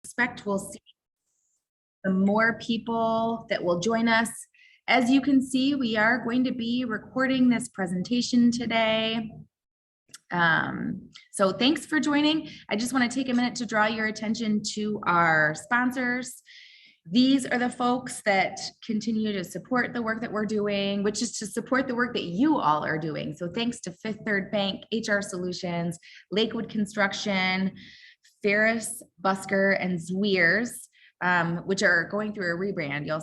expect we'll see the more people that will join us. As you can see, we are going to be recording this presentation today. So thanks for joining. I just want to take a minute to draw your attention to our sponsors. These are the folks that continue to support the work that we're doing, which is to support the work that you all are doing. So thanks to Fifth Third Bank, HR Solutions, Lakewood Construction, Ferris, Busker, and Zweers, which are going through a rebrand. You'll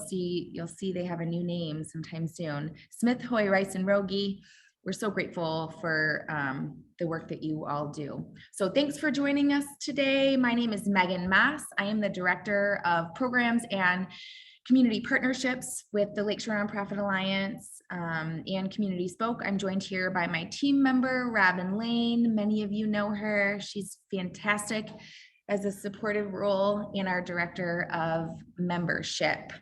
see they have a new name sometime soon. Smith, Hoy, Rice, and Rogie. We're so grateful for the work that you all do. So thanks for joining us today. My name is Megan Mass. I am the Director of Programs and Community Partnerships with the Lakeshore Nonprofit Alliance and Community Spoke. I'm joined here by my team member, Robin Lane. Many of you know her. She's fantastic as a supportive role in our Director of Membership.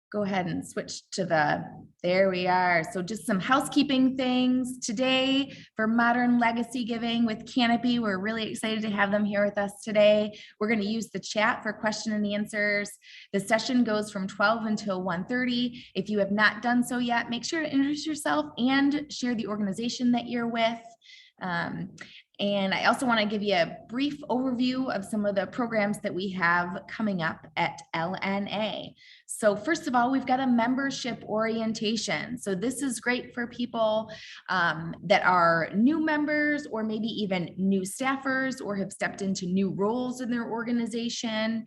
Go ahead and switch to there we are. So just some housekeeping things today for Modern Legacy Giving with Canopy. We're really excited to have them here with us today. We're going to use the chat for question and answers. The session goes from 12 until 1:30. If you have not done so yet, make sure to introduce yourself and share the organization that you're with. And I also want to give you a brief overview of some of the programs that we have coming up at LNA. So first of all, we've got a membership orientation. So this is great for people that are new members or maybe even new staffers or have stepped into new roles in their organization.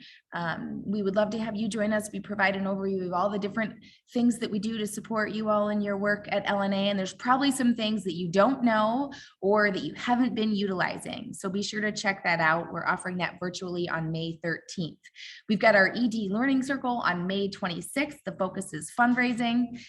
We would love to have you join us. We provide an overview of all the different things that we do to support you all in your work at LNA. And there's probably some things that you don't know or that you haven't been utilizing. So be sure to check that out. We're offering that virtually on May 13th. We've got our ED Learning Circle on May 26th. The focus is fundraising.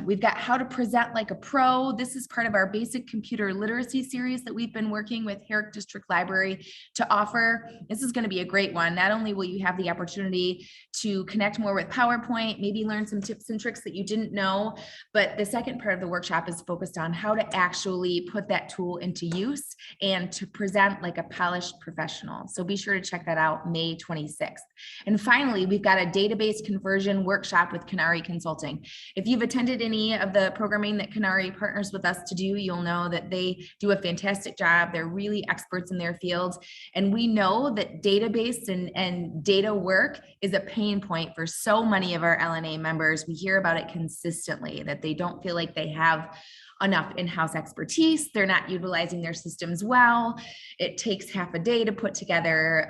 We've got How to Present Like a Pro. This is part of our basic computer literacy series that we've been working with Herrick District Library to offer. This is going to be a great one. Not only will you have the opportunity to connect more with PowerPoint, maybe learn some tips and tricks that you didn't know, but the second part of the workshop is focused on how to actually put that tool into use and to present like a polished professional. So be sure to check that out May 26th. And finally, we've got a database conversion workshop with Canary Consulting. If you've attended any of the programming that Canary partners with us to do, you'll know that they do a fantastic job. They're really experts in their fields. And we know that database and data work is a pain point for so many of our LNA members. We hear about it consistently, that they don't feel like they have enough in-house expertise. They're not utilizing their systems well. It takes half a day to put together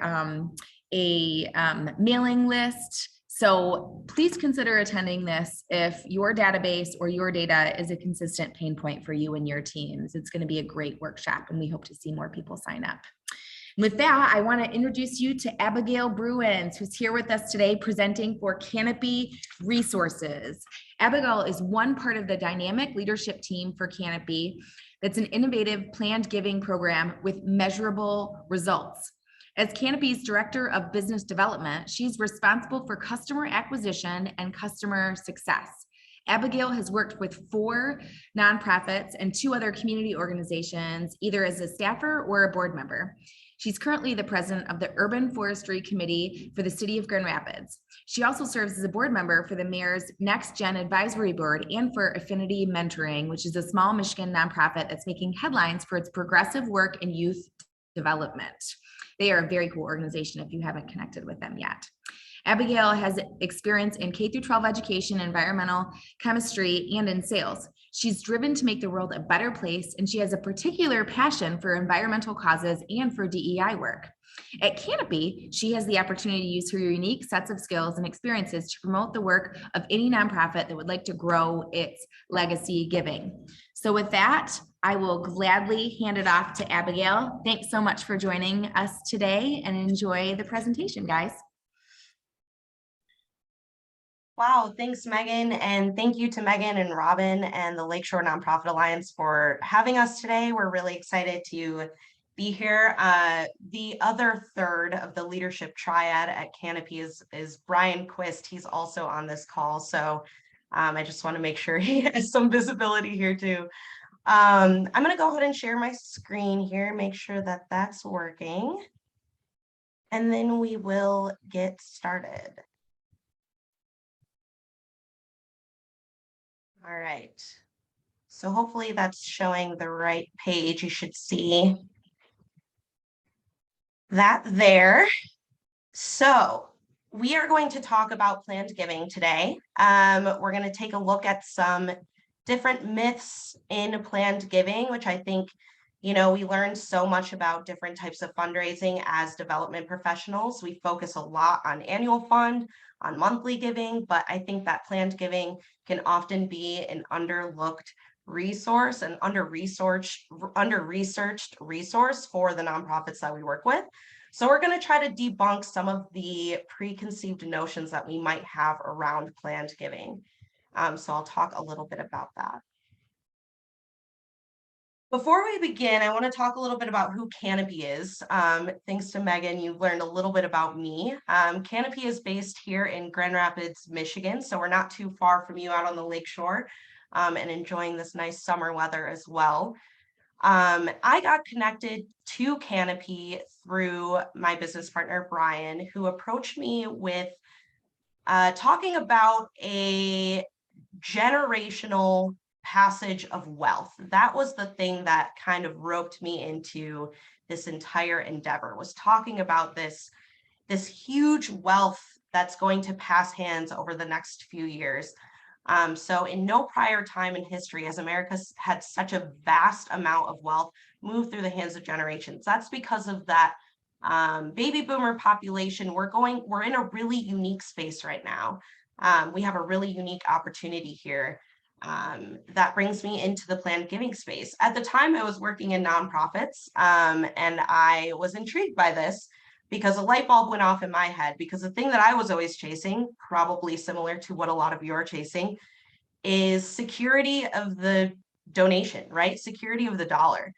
a mailing list. So please consider attending this if your database or your data is a consistent pain point for you and your teams. It's going to be a great workshop, and we hope to see more people sign up. With that, I want to introduce you to Abigail Bruins, who's here with us today presenting for Canopy Resources. Abigail is one part of the dynamic leadership team for Canopy. That's an innovative planned giving program with measurable results. As Canopy's Director of Business Development, she's responsible for customer acquisition and customer success. Abigail has worked with 4 nonprofits and 2 other community organizations, either as a staffer or a board member. She's currently the president of the Urban Forestry Committee for the City of Grand Rapids. She also serves as a board member for the Mayor's Next Gen Advisory Board and for Affinity Mentoring, which is a small Michigan nonprofit that's making headlines for its progressive work in youth development. They are a very cool organization if you haven't connected with them yet. Abigail has experience in K-12 education, environmental chemistry, and in sales. She's driven to make the world a better place, and she has a particular passion for environmental causes and for DEI work. At Canopy, she has the opportunity to use her unique sets of skills and experiences to promote the work of any nonprofit that would like to grow its legacy giving. So with that, I will gladly hand it off to Abigail. Thanks so much for joining us today, and enjoy the presentation, guys. Wow, thanks, Megan. And thank you to Megan and Robin and the Lakeshore Nonprofit Alliance for having us today. We're really excited to be here. The other third of the leadership triad at Canopy is Brian Quist. He's also on this call. So I just want to make sure he has some visibility here too. I'm going to go ahead and share my screen here, make sure that that's working. and then we will get started. All right. So hopefully that's showing the right page. You should see that there. So we are going to talk about planned giving today. We're going to take a look at some different myths in planned giving, which I think, we learned so much about different types of fundraising as development professionals. We focus a lot on annual fund, on monthly giving, but I think that planned giving can often be an underlooked resource and under-researched resource for the nonprofits that we work with. So we're going to try to debunk some of the preconceived notions that we might have around planned giving. So I'll talk a little bit about that. Before we begin, I want to talk a little bit about who Canopy is. Thanks to Megan, you've learned a little bit about me. Canopy is based here in Grand Rapids, Michigan, so we're not too far from you out on the Lakeshore, and enjoying this nice summer weather as well. I got connected to Canopy through my business partner, Brian, who approached me with talking about a generational passage of wealth. That was the thing that kind of roped me into this entire endeavor, was talking about this huge wealth that's going to pass hands over the next few years. So in no prior time in history has America had such a vast amount of wealth move through the hands of generations. That's because of that baby boomer population. We're in a really unique space right now. We have a really unique opportunity here. That brings me into the planned giving space. At the time, I was working in nonprofits, and I was intrigued by this because a light bulb went off in my head, because the thing that I was always chasing, probably similar to what a lot of you are chasing, is security of the donation, right? Security of the dollar.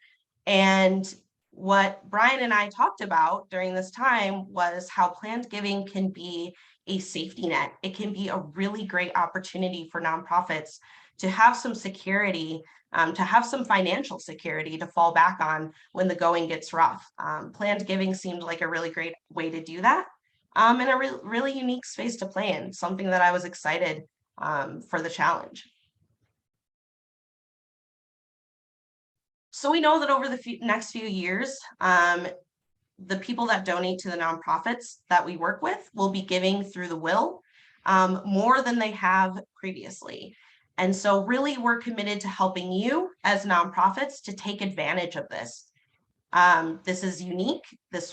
And what Brian and I talked about during this time was how planned giving can be a safety net. It can be a really great opportunity for nonprofits to have some security, to have some financial security to fall back on when the going gets rough. Planned giving seemed like a really great way to do that, and a really unique space to play in, something that I was excited for the challenge. So we know that over the next few years, the people that donate to the nonprofits that we work with will be giving through the will more than they have previously. And so really, we're committed to helping you as nonprofits to take advantage of this. This is unique. This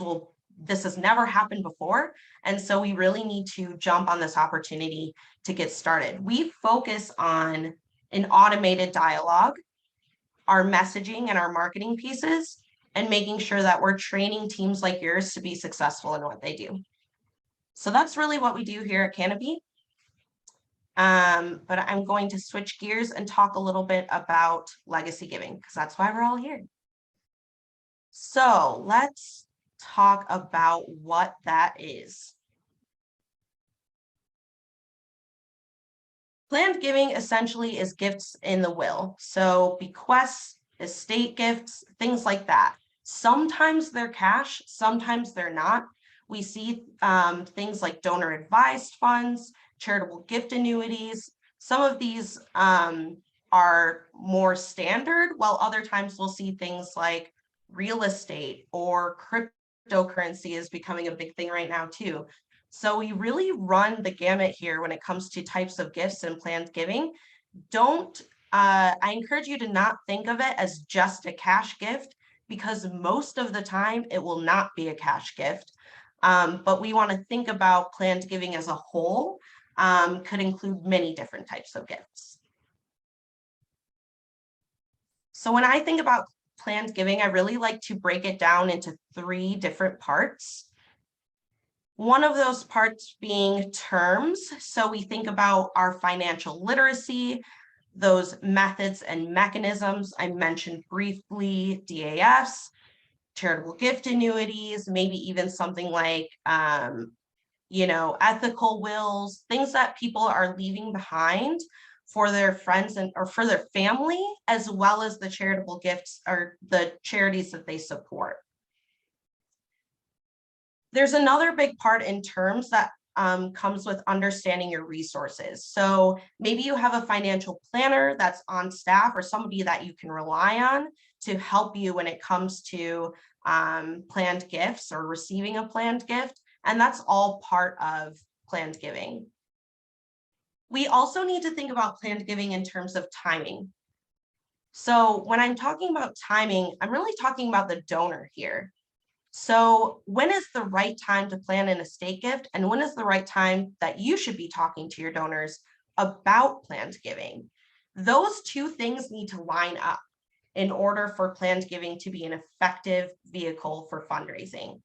has never happened before. And so we really need to jump on this opportunity to get started. We focus on an automated dialogue, our messaging and our marketing pieces, and making sure that we're training teams like yours to be successful in what they do. So that's really what we do here at Canopy. But I'm going to switch gears and talk a little bit about legacy giving, because that's why we're all here. So let's talk about what that is. Planned giving essentially is gifts in the will. So bequests, estate gifts, things like that. Sometimes they're cash, sometimes they're not. We see things like donor advised funds, charitable gift annuities. Some of these are more standard, while other times we'll see things like real estate or cryptocurrency is becoming a big thing right now too. So we really run the gamut here when it comes to types of gifts and planned giving. I encourage you to not think of it as just a cash gift, because most of the time it will not be a cash gift. But we want to think about planned giving as a whole, could include many different types of gifts. So when I think about planned giving, I really like to break it down into 3 different parts. One of those parts being terms. So we think about our financial literacy, those methods and mechanisms I mentioned briefly, DAFs, charitable gift annuities, maybe even something like, ethical wills, things that people are leaving behind for their friends or for their family, as well as the charitable gifts or the charities that they support. There's another big part in terms that comes with understanding your resources. So maybe you have a financial planner that's on staff or somebody that you can rely on to help you when it comes to planned gifts or receiving a planned gift. And that's all part of planned giving. We also need to think about planned giving in terms of timing. So when I'm talking about timing, I'm really talking about the donor here. So when is the right time to plan an estate gift, and when is the right time that you should be talking to your donors about planned giving? Those two things need to line up in order for planned giving to be an effective vehicle for fundraising.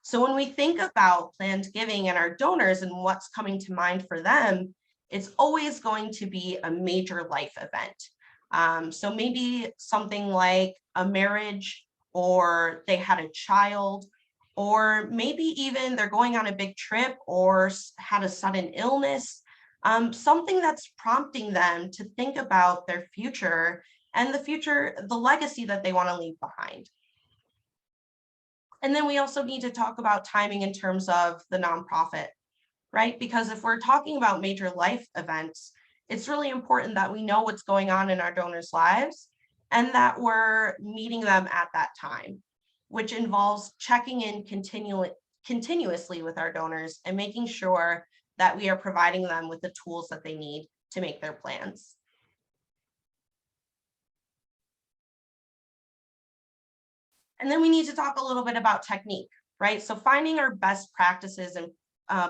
So when we think about planned giving and our donors and what's coming to mind for them, it's always going to be a major life event. So maybe something like a marriage, or they had a child, or maybe even they're going on a big trip or had a sudden illness, something that's prompting them to think about their future and the legacy that they want to leave behind. And then we also need to talk about timing in terms of the nonprofit, right? Because if we're talking about major life events, it's really important that we know what's going on in our donors' lives and that we're meeting them at that time, which involves checking in continuously with our donors and making sure that we are providing them with the tools that they need to make their plans. And then we need to talk a little bit about technique, right? So finding our best practices and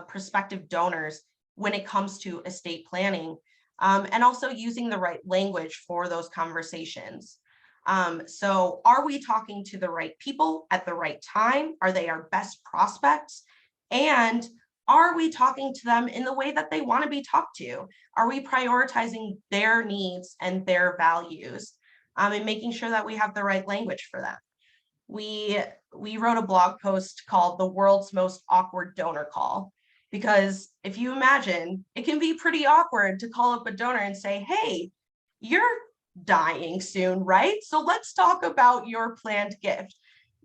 prospective donors when it comes to estate planning, and also using the right language for those conversations. So are we talking to the right people at the right time? Are they our best prospects? And are we talking to them in the way that they want to be talked to? Are we prioritizing their needs and their values, and making sure that we have the right language for them? We wrote a blog post called "The World's Most Awkward Donor Call," because if you imagine, it can be pretty awkward to call up a donor and say, hey, you're dying soon, right? So let's talk about your planned gift.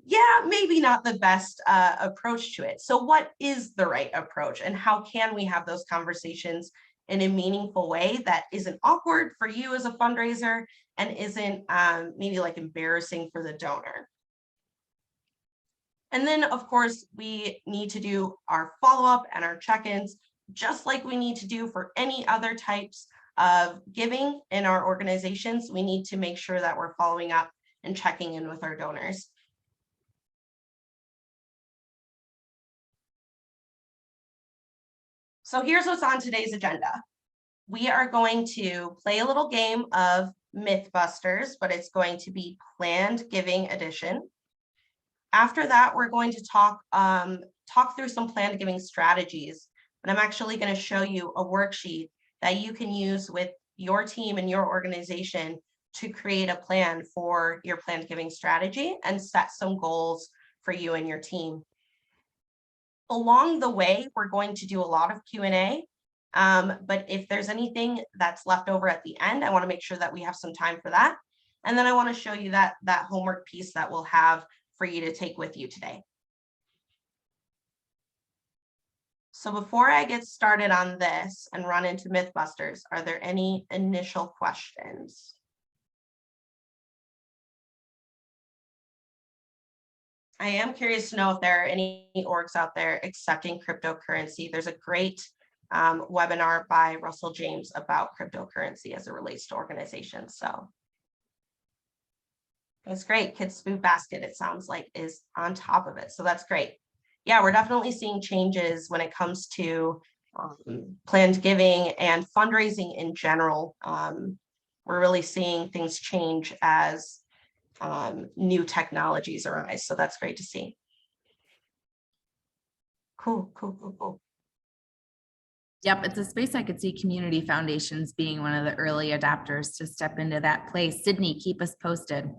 Yeah, maybe not the best approach to it. So what is the right approach, and how can we have those conversations in a meaningful way that isn't awkward for you as a fundraiser and isn't maybe like embarrassing for the donor? And then, of course, we need to do our follow-up and our check-ins, just like we need to do for any other types of giving in our organizations. We need to make sure that we're following up and checking in with our donors. So here's what's on today's agenda. We are going to play a little game of Mythbusters, but it's going to be planned giving edition. After that, we're going to talk through some planned giving strategies. And I'm actually going to show you a worksheet that you can use with your team and your organization to create a plan for your planned giving strategy and set some goals for you and your team. Along the way, we're going to do a lot of Q&A, but if there's anything that's left over at the end, I want to make sure that we have some time for that. And then I want to show you that homework piece that we'll have for you to take with you today. So before I get started on this and run into Mythbusters, are there any initial questions? I am curious to know if there are any orgs out there accepting cryptocurrency. There's a great webinar by Russell James about cryptocurrency as it relates to organizations. So it's great. Kids Food Basket, it sounds like, is on top of it. So that's great. Yeah, we're definitely seeing changes when it comes to planned giving and fundraising in general. We're really seeing things change as new technologies arise. So that's great to see. Cool. Yep, it's a space I could see community foundations being one of the early adopters to step into that place. Sydney, keep us posted.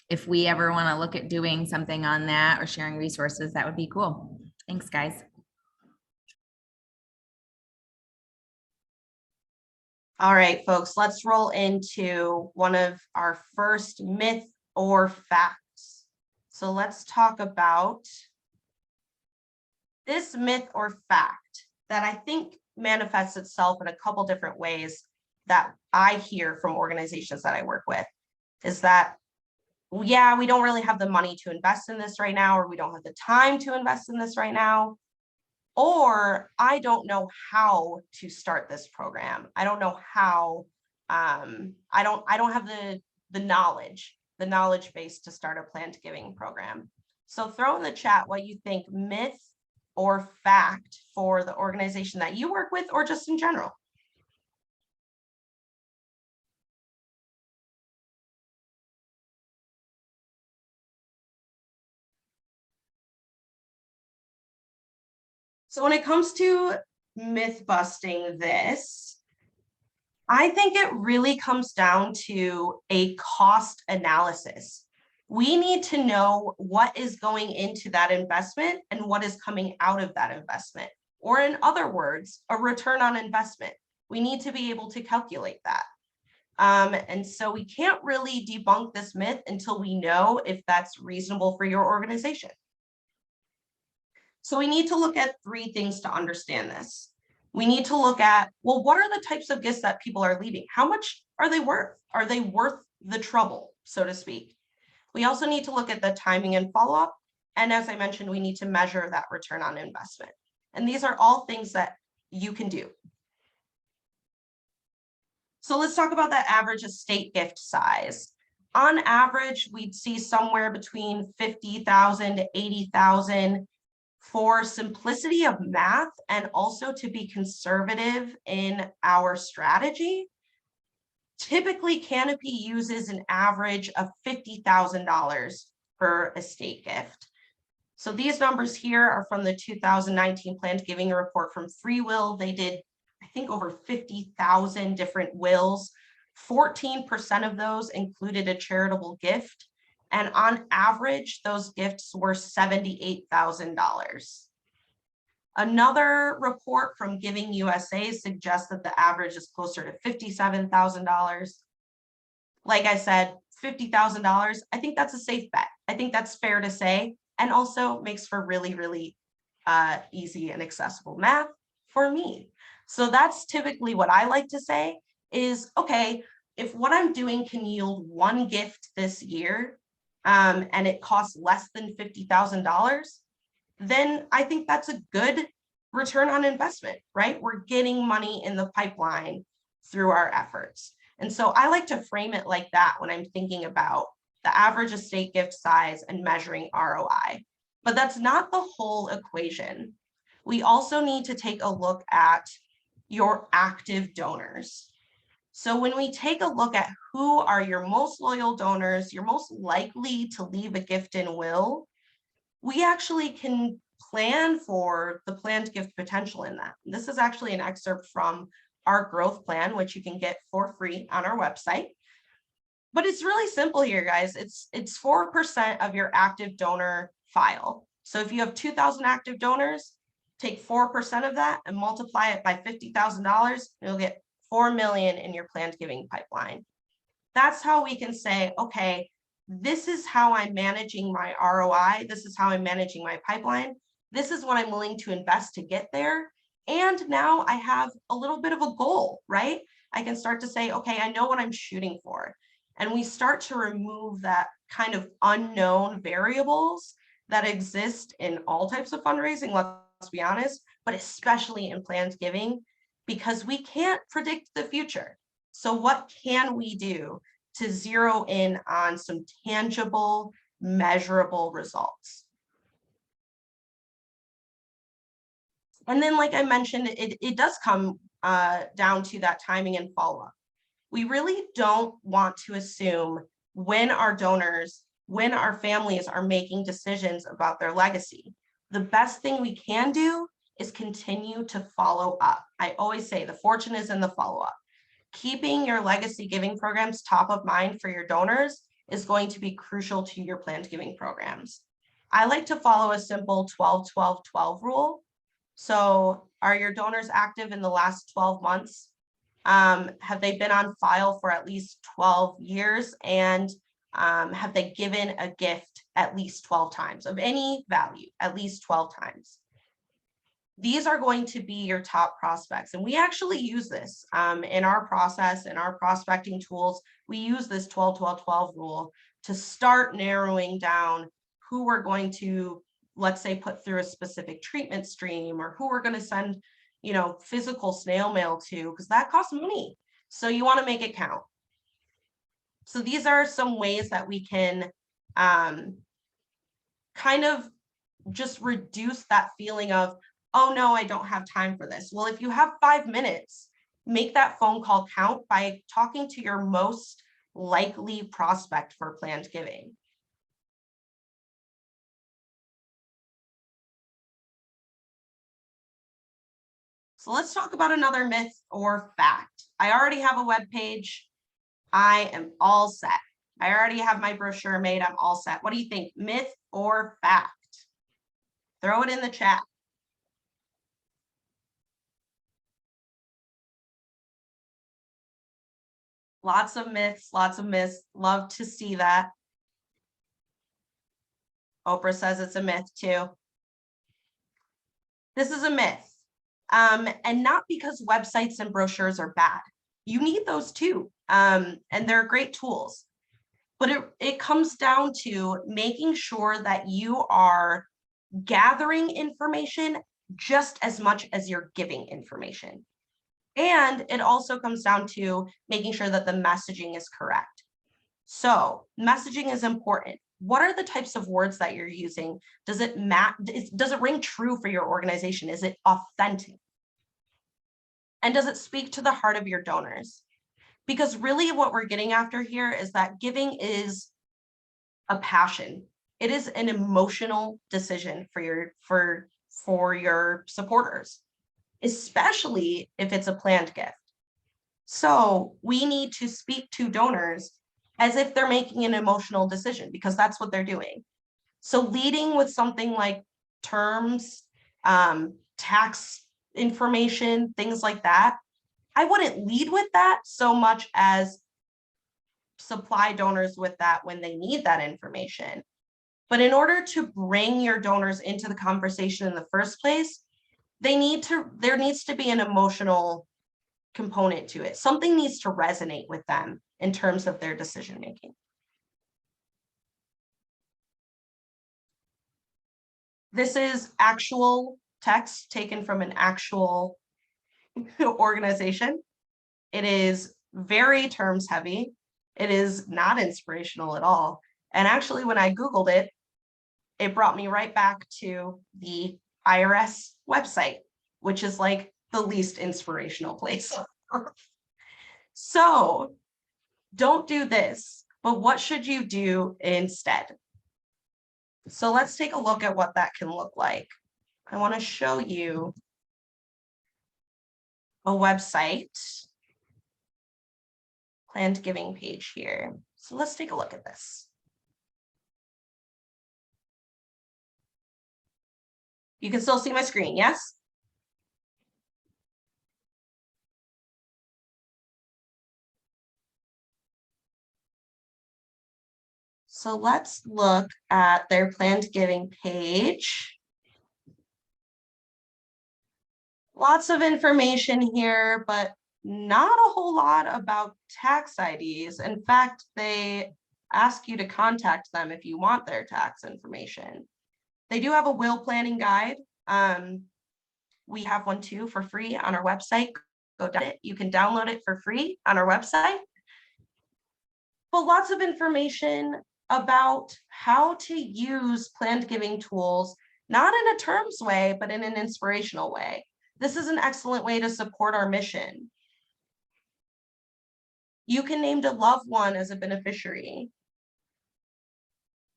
If we ever want to look at doing something on that or sharing resources, that would be cool. Thanks, guys. All right, folks, let's roll into one of our first myth or facts. So let's talk about this myth or fact that I think manifests itself in a couple different ways that I hear from organizations that I work with is that, yeah, we don't really have the money to invest in this right now, or we don't have the time to invest in this right now, or I don't know how to start this program. I don't know how, I don't have the knowledge base to start a planned giving program. So throw in the chat what you think, myth or fact, for the organization that you work with, or just in general. So when it comes to myth busting this, I think it really comes down to a cost analysis. We need to know what is going into that investment and what is coming out of that investment. Or in other words, a return on investment. We need to be able to calculate that. And so we can't really debunk this myth until we know if that's reasonable for your organization. So we need to look at three things to understand this. We need to look at, well, what are the types of gifts that people are leaving? How much are they worth? Are they worth the trouble, so to speak? We also need to look at the timing and follow-up. And as I mentioned, we need to measure that return on investment. And these are all things that you can do. So let's talk about that average estate gift size. On average, we'd see somewhere between 50,000 to 80,000. For simplicity of math and also to be conservative in our strategy, typically Canopy uses an average of $50,000 per estate gift. So these numbers here are from the 2019 Planned Giving Report from FreeWill. They did, I think, over 50,000 different wills. 14% of those included a charitable gift. And on average, those gifts were $78,000. Another report from Giving USA suggests that the average is closer to $57,000. Like I said, $50,000, I think that's a safe bet. I think that's fair to say, and also makes for really, really easy and accessible math for me. So that's typically what I like to say is, okay, if what I'm doing can yield one gift this year, and it costs less than $50,000, then I think that's a good return on investment, right? We're getting money in the pipeline through our efforts. And so I like to frame it like that when I'm thinking about the average estate gift size and measuring ROI. But that's not the whole equation. We also need to take a look at your active donors. So when we take a look at who are your most loyal donors, you're most likely to leave a gift in will, we actually can plan for the planned gift potential in that. This is actually an excerpt from our growth plan, which you can get for free on our website. But it's really simple here, guys. It's 4% of your active donor file. So if you have 2,000 active donors, take 4% of that and multiply it by $50,000, you'll get 4 million in your planned giving pipeline. That's how we can say, okay, this is how I'm managing my ROI. This is how I'm managing my pipeline. This is what I'm willing to invest to get there. And now I have a little bit of a goal, right? I can start to say, okay, I know what I'm shooting for. And we start to remove that kind of unknown variables that exist in all types of fundraising, let's be honest, but especially in planned giving, because we can't predict the future. So what can we do to zero in on some tangible, measurable results? And then, like I mentioned, it does come down to that timing and follow-up. We really don't want to assume when our donors, when our families are making decisions about their legacy. The best thing we can do is continue to follow up. I always say the fortune is in the follow-up. Keeping your legacy giving programs top of mind for your donors is going to be crucial to your planned giving programs. I like to follow a simple 12-12-12 rule. So are your donors active in the last 12 months? Have they been on file for at least 12 years? And have they given a gift at least 12 times of any value, at least 12 times? these are going to be your top prospects. And we actually use this in our process, in our prospecting tools. We use this 12-12-12 rule to start narrowing down who we're going to, let's say, put through a specific treatment stream, or who we're going to send, you know, physical snail mail to, because that costs money. So you want to make it count. So these are some ways that we can kind of just reduce that feeling of, oh no, I don't have time for this. Well, if you have 5 minutes, make that phone call count by talking to your most likely prospect for planned giving. So let's talk about another myth or fact. I already have a web page. I am all set. I already have my brochure made. I'm all set. What do you think? Myth or fact? Throw it in the chat. Lots of myths, lots of myths. Love to see that. Oprah says it's a myth too. This is a myth. And not because websites and brochures are bad. You need those too. And they're great tools. But it comes down to making sure that you are gathering information just as much as you're giving information. And it also comes down to making sure that the messaging is correct. So messaging is important. What are the types of words that you're using? Does it ring true for your organization? Is it authentic? And does it speak to the heart of your donors? Because really what we're getting after here is that giving is a passion. It is an emotional decision for your supporters, especially if it's a planned gift. So we need to speak to donors as if they're making an emotional decision, because that's what they're doing. So leading with something like terms, tax information, things like that, I wouldn't lead with that so much as supply donors with that when they need that information. But in order to bring your donors into the conversation in the first place, there needs to be an emotional component to it. Something needs to resonate with them in terms of their decision making. This is actual text taken from an actual organization. It is very terms heavy. It is not inspirational at all. And actually, when I Googled it, it brought me right back to the IRS website, which is like the least inspirational place. So don't do this, but what should you do instead? So let's take a look at what that can look like. I want to show you a website planned giving page here. So let's take a look at this. You can still see my screen, yes? So let's look at their planned giving page. Lots of information here, but not a whole lot about tax IDs. In fact, they ask you to contact them if you want their tax information. They do have a will planning guide. We have one too for free on our website. Go down it. You can download it for free on our website. But lots of information about how to use planned giving tools, not in a terms way, but in an inspirational way. This is an excellent way to support our mission. You can name a loved one as a beneficiary.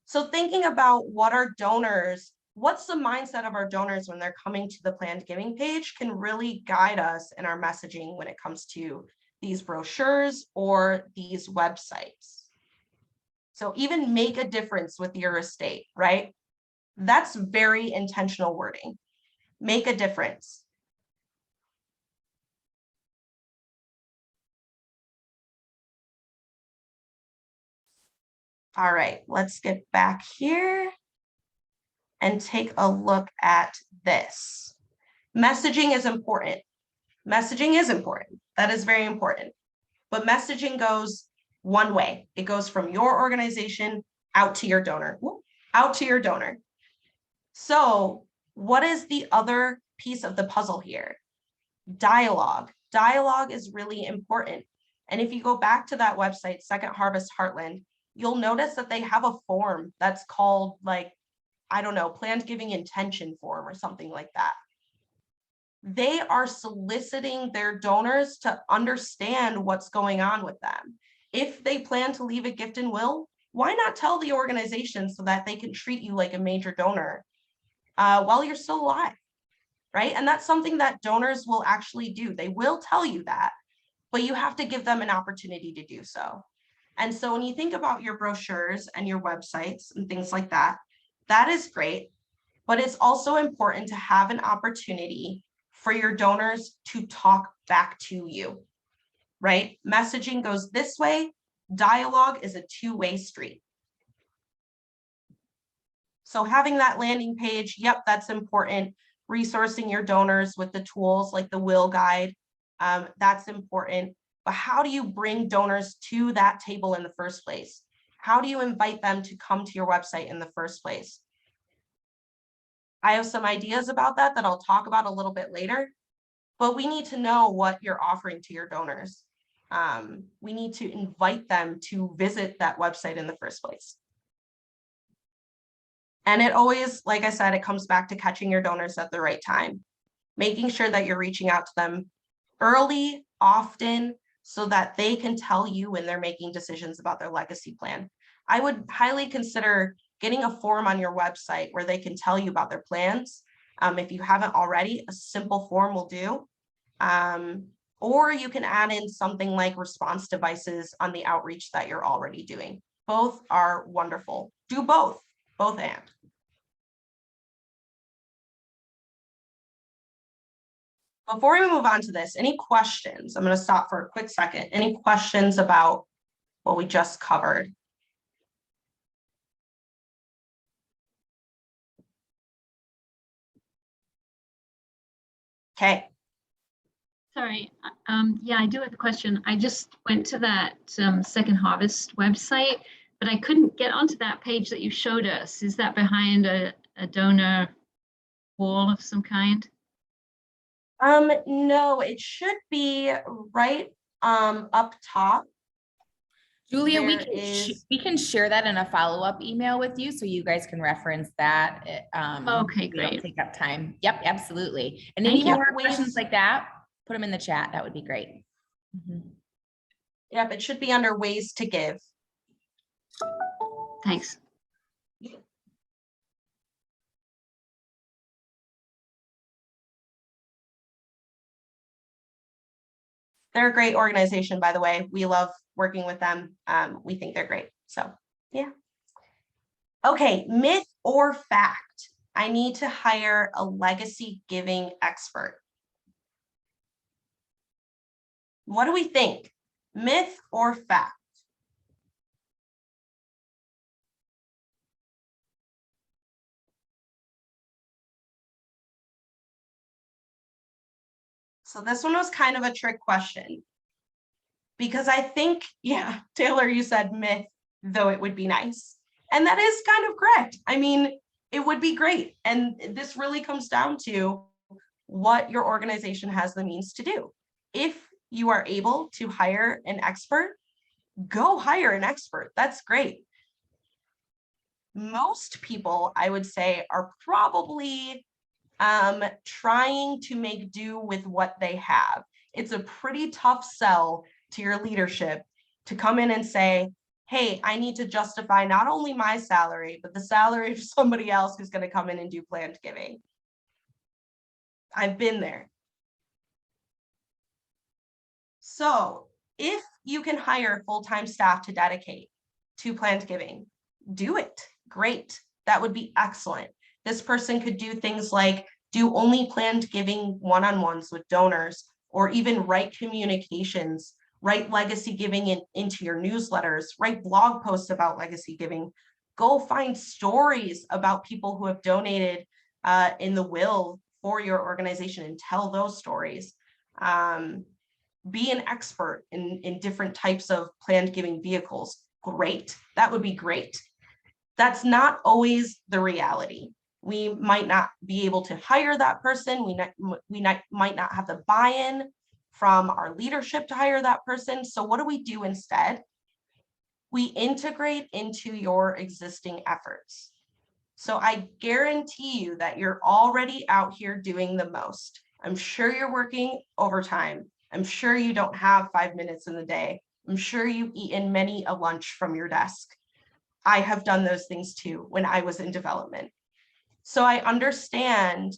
So thinking about what's the mindset of our donors when they're coming to the planned giving page can really guide us in our messaging when it comes to these brochures or these websites. So even make a difference with your estate, right? That's very intentional wording. Make a difference. All right, let's get back here and take a look at this. Messaging is important. Messaging is important. That is very important. But messaging goes one way. It goes from your organization out to your donor, out to your donor. So what is the other piece of the puzzle here? Dialogue. Dialogue is really important. And if you go back to that website, Second Harvest Heartland, you'll notice that they have a form that's called, like, I don't know, planned giving intention form or something like that. They are soliciting their donors to understand what's going on with them. If they plan to leave a gift in will, why not tell the organization so that they can treat you like a major donor while you're still alive, right? And that's something that donors will actually do. They will tell you that, but you have to give them an opportunity to do so. And so when you think about your brochures and your websites and things like that, that is great, but it's also important to have an opportunity for your donors to talk back to you, right? Messaging goes this way. Dialogue is a two-way street. So having that landing page, yep, that's important. Resourcing your donors with the tools like the will guide, that's important. But how do you bring donors to that table in the first place? How do you invite them to come to your website in the first place? I have some ideas about that I'll talk about a little bit later, but we need to know what you're offering to your donors. We need to invite them to visit that website in the first place. And it always, like I said, it comes back to catching your donors at the right time, making sure that you're reaching out to them early, often, so that they can tell you when they're making decisions about their legacy plan. I would highly consider getting a form on your website where they can tell you about their plans. If you haven't already, a simple form will do. Or you can add in something like response devices on the outreach that you're already doing. Both are wonderful. Do both and. Before we move on to this, any questions? I'm going to stop for a quick second. Any questions about what we just covered? Okay. Sorry, yeah, I do have a question. I just went to that Second Harvest website, but I couldn't get onto that page that you showed us. Is that behind a donor wall of some kind? No, it should be right up top. Julia, There we can share that in a follow-up email with you so you guys can reference that. Okay, We don't great. take up time. Yep, absolutely. And Thank any you. more questions like that, put them in the chat. That would be great. Yep, it should be under ways to give. Thanks. They're a great organization, by the way. We love working with them. We think they're great. So, yeah. Okay, myth or fact? I need to hire a legacy giving expert. What do we think? Myth or fact? So this one was kind of a trick question because I think, yeah, Taylor, you said myth, though it would be nice. And that is kind of correct. I mean, it would be great. And this really comes down to what your organization has the means to do. If you are able to hire an expert, go hire an expert. That's great. Most people, I would say, are probably trying to make do with what they have. It's a pretty tough sell to your leadership to come in and say, hey, I need to justify not only my salary, but the salary of somebody else who's going to come in and do planned giving. I've been there. So if you can hire full-time staff to dedicate to planned giving, do it. Great. That would be excellent. This person could do things like do only planned giving one-on-ones with donors, or even write communications, write legacy giving into your newsletters, write blog posts about legacy giving, go find stories about people who have donated in the will for your organization and tell those stories. Be an expert in different types of planned giving vehicles. Great. That would be great. That's not always the reality. We might not be able to hire that person. We might not have the buy-in from our leadership to hire that person. So what do we do instead? We integrate into your existing efforts. So I guarantee you that you're already out here doing the most. I'm sure you're working overtime. I'm sure you don't have 5 minutes in the day. I'm sure you've eaten many a lunch from your desk. I have done those things too when I was in development. So I understand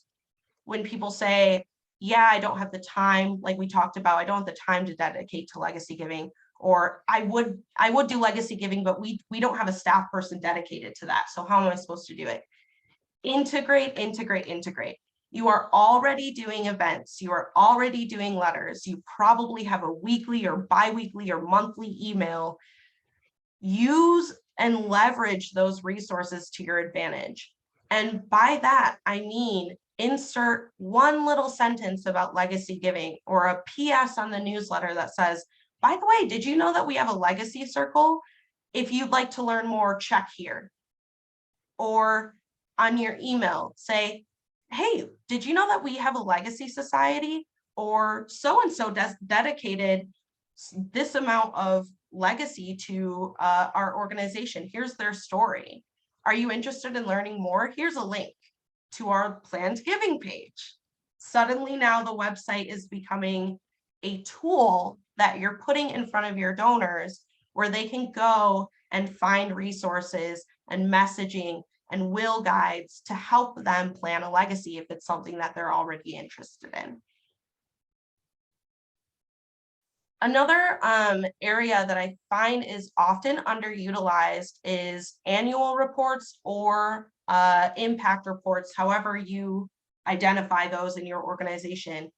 when people say, yeah, I don't have the time, like we talked about, I don't have the time to dedicate to legacy giving, or I would do legacy giving, but we don't have a staff person dedicated to that. So how am I supposed to do it? Integrate, integrate, integrate. You are already doing events. You are already doing letters. You probably have a weekly or bi-weekly or monthly email. Use and leverage those resources to your advantage. And by that, I mean, insert one little sentence about legacy giving or a PS on the newsletter that says, by the way, did you know that we have a legacy circle? If you'd like to learn more, check here. Or on your email, say, hey, did you know that we have a legacy society? Or so-and-so dedicated this amount of legacy to our organization. Here's their story. Are you interested in learning more? Here's a link to our planned giving page. Suddenly now the website is becoming a tool that you're putting in front of your donors where they can go and find resources and messaging and will guides to help them plan a legacy if it's something that they're already interested in. Another area that I find is often underutilized is annual reports or impact reports, however you identify those in your organization.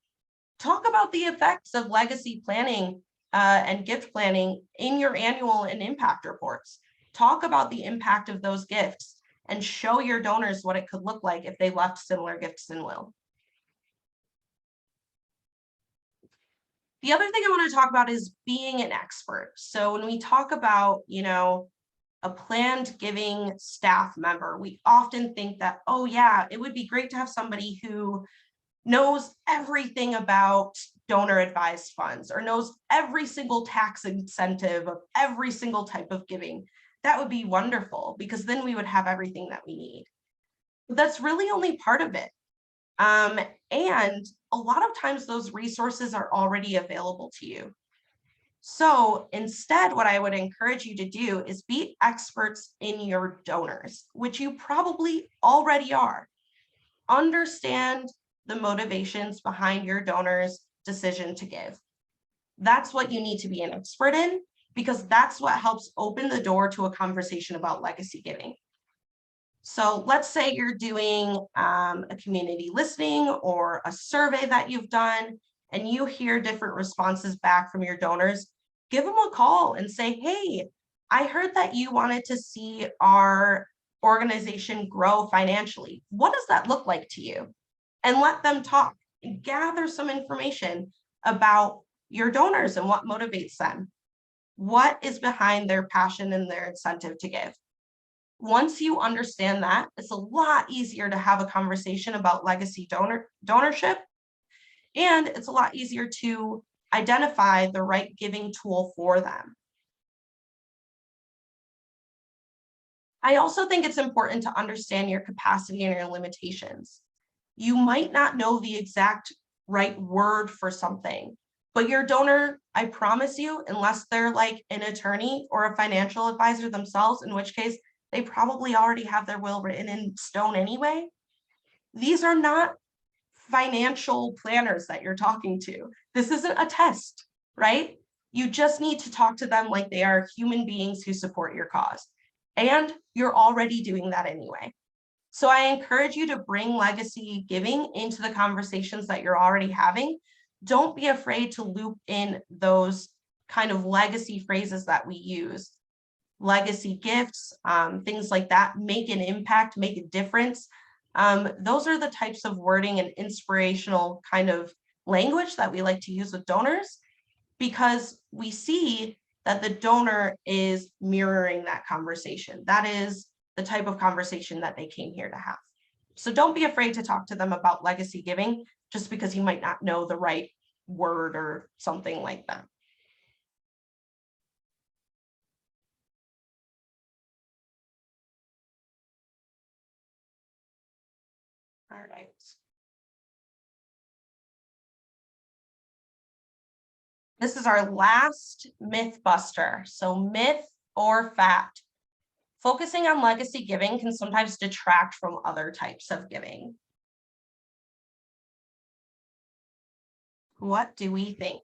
Talk about the effects of legacy planning and gift planning in your annual and impact reports. Talk about the impact of those gifts and show your donors what it could look like if they left similar gifts in will. The other thing I want to talk about is being an expert. So when we talk about, a planned giving staff member, we often think that, oh yeah, it would be great to have somebody who knows everything about donor advised funds or knows every single tax incentive of every single type of giving. That would be wonderful because then we would have everything that we need. But that's really only part of it. And a lot of times those resources are already available to you. So instead, what I would encourage you to do is be experts in your donors, which you probably already are. Understand the motivations behind your donors' decision to give. That's what you need to be an expert in, because that's what helps open the door to a conversation about legacy giving. So let's say you're doing a community listening or a survey that you've done, and you hear different responses back from your donors. Give them a call and say, hey, I heard that you wanted to see our organization grow financially. What does that look like to you? And let them talk and gather some information about your donors and what motivates them. What is behind their passion and their incentive to give? Once you understand that, it's a lot easier to have a conversation about legacy donorship, and it's a lot easier to identify the right giving tool for them. I also think it's important to understand your capacity and your limitations. You might not know the exact right word for something, but your donor, I promise you, unless they're like an attorney or a financial advisor themselves, in which case they probably already have their will written in stone anyway. These are not financial planners that you're talking to. This isn't a test, right? You just need to talk to them like they are human beings who support your cause. And you're already doing that anyway. So I encourage you to bring legacy giving into the conversations that you're already having. Don't be afraid to loop in those kind of legacy phrases that we use. Legacy gifts, things like that, make an impact, make a difference. Those are the types of wording and inspirational kind of language that we like to use with donors, because we see that the donor is mirroring that conversation. That is the type of conversation that they came here to have. So don't be afraid to talk to them about legacy giving just because you might not know the right word or something like that. All right. This is our last myth buster. So myth or fact. Focusing on legacy giving can sometimes detract from other types of giving. What do we think?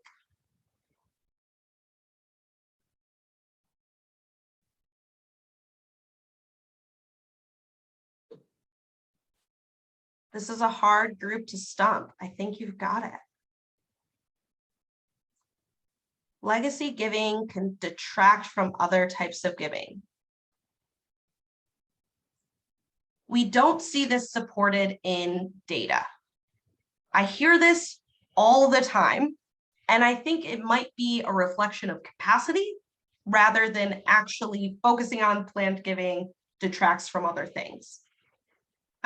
This is a hard group to stump. I think you've got it. Legacy giving can detract from other types of giving. We don't see this supported in data. I hear this all the time, and I think it might be a reflection of capacity rather than actually focusing on planned giving detracts from other things.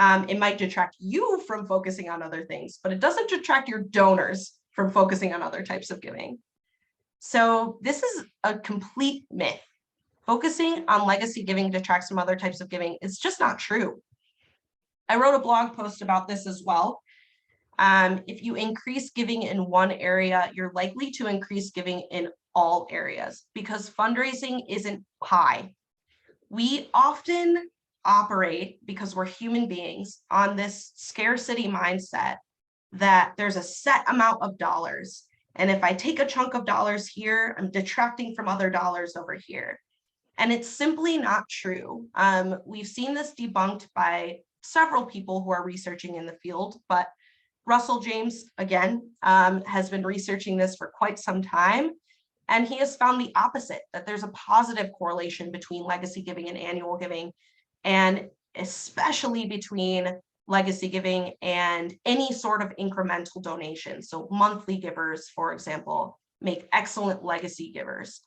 It might detract you from focusing on other things, but it doesn't detract your donors from focusing on other types of giving. So this is a complete myth. Focusing on legacy giving detracts from other types of giving. It's just not true. I wrote a blog post about this as well. If you increase giving in one area, you're likely to increase giving in all areas because fundraising isn't pie. We often operate, because we're human beings, on this scarcity mindset that there's a set amount of dollars. And if I take a chunk of dollars here, I'm detracting from other dollars over here. And it's simply not true. We've seen this debunked by several people who are researching in the field, but Russell James, again, has been researching this for quite some time. And he has found the opposite, that there's a positive correlation between legacy giving and annual giving, and especially between legacy giving and any sort of incremental donation. So monthly givers, for example, make excellent legacy givers.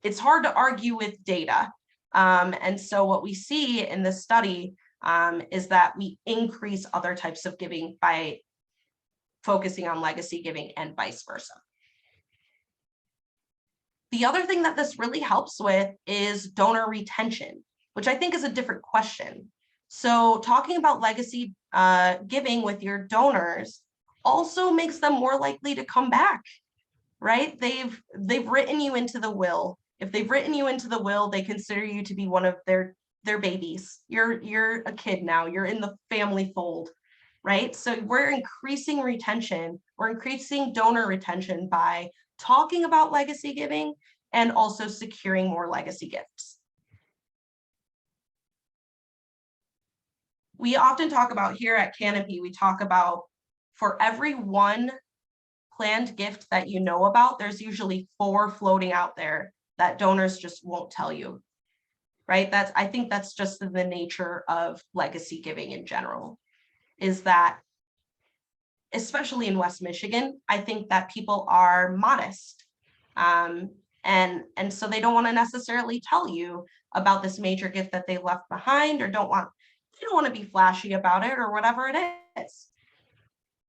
It's hard to argue with data. And so what we see in this study is that we increase other types of giving by focusing on legacy giving and vice versa. The other thing that this really helps with is donor retention, which I think is a different question. So talking about legacy giving with your donors also makes them more likely to come back, right? They've written you into the will. If they've written you into the will, they consider you to be one of their babies. You're a kid now, you're in the family fold, right? So we're increasing retention, we're increasing donor retention by talking about legacy giving and also securing more legacy gifts. We often talk about here at Canopy, we talk about for every one planned gift that you know about, there's usually 4 floating out there that donors just won't tell you, right? I think that's just the nature of legacy giving in general, is that, especially in West Michigan, I think that people are modest. And so they don't want to necessarily tell you about this major gift that they left behind, or they don't want to be flashy about it or whatever it is.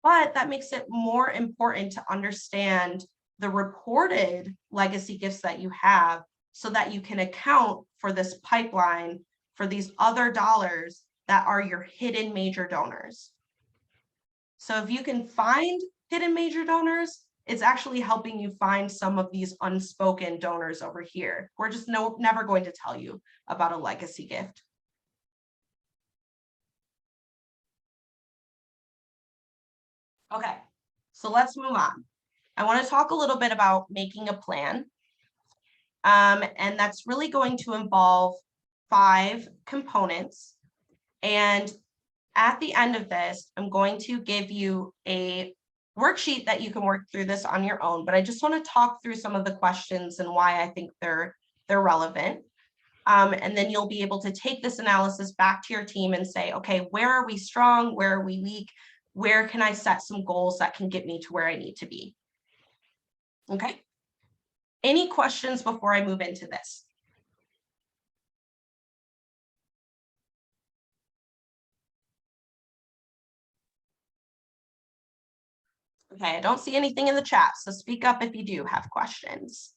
But that makes it more important to understand the reported legacy gifts that you have so that you can account for this pipeline for these other dollars that are your hidden major donors. So if you can find hidden major donors, it's actually helping you find some of these unspoken donors over here. We're just never going to tell you about a legacy gift. Okay, so let's move on. I want to talk a little bit about making a plan. And that's really going to involve 5 components. And at the end of this, I'm going to give you a worksheet that you can work through this on your own, but I just want to talk through some of the questions and why I think they're relevant. And then you'll be able to take this analysis back to your team and say, okay, where are we strong? Where are we weak? Where can I set some goals that can get me to where I need to be? Okay. Any questions before I move into this? Okay, I don't see anything in the chat, so speak up if you do have questions.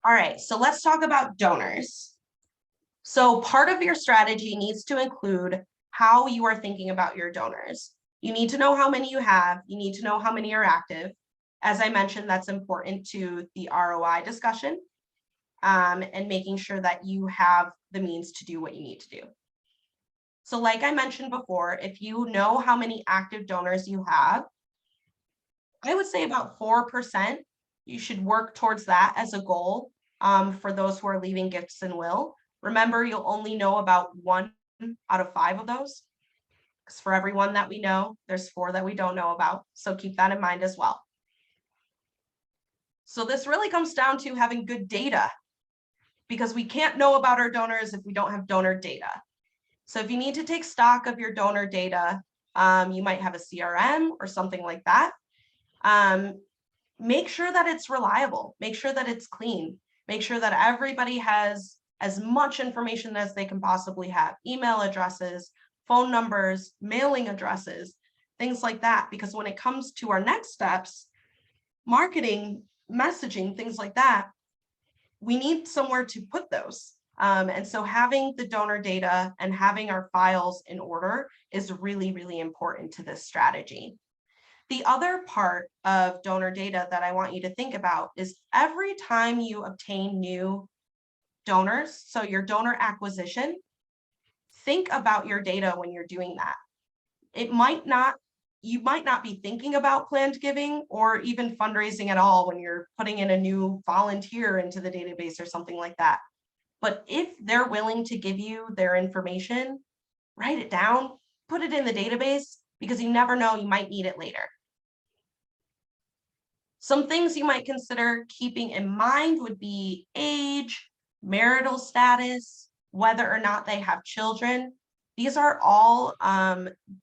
All right, so let's talk about donors. So part of your strategy needs to include how you are thinking about your donors. You need to know how many you have. You need to know how many are active. As I mentioned, that's important to the ROI discussion, and making sure that you have the means to do what you need to do. So like I mentioned before, if you know how many active donors you have, I would say about 4%, you should work towards that as a goal for those who are leaving gifts and will. Remember, you'll only know about 1 out of 5 of those, because for every one that we know, there's 4 that we don't know about. So keep that in mind as well. So this really comes down to having good data, because we can't know about our donors if we don't have donor data. So if you need to take stock of your donor data, you might have a CRM or something like that. Make sure that it's reliable, make sure that it's clean, make sure that everybody has as much information as they can possibly have, email addresses, phone numbers, mailing addresses, things like that. Because when it comes to our next steps, marketing, messaging, things like that, we need somewhere to put those. And so having the donor data and having our files in order is really, really important to this strategy. The other part of donor data that I want you to think about is every time you obtain new donors, so your donor acquisition, think about your data when you're doing that. You might not be thinking about planned giving or even fundraising at all when you're putting in a new volunteer into the database or something like that. But if they're willing to give you their information, write it down, put it in the database, because you never know, you might need it later. Some things you might consider keeping in mind would be age, marital status, whether or not they have children. These are all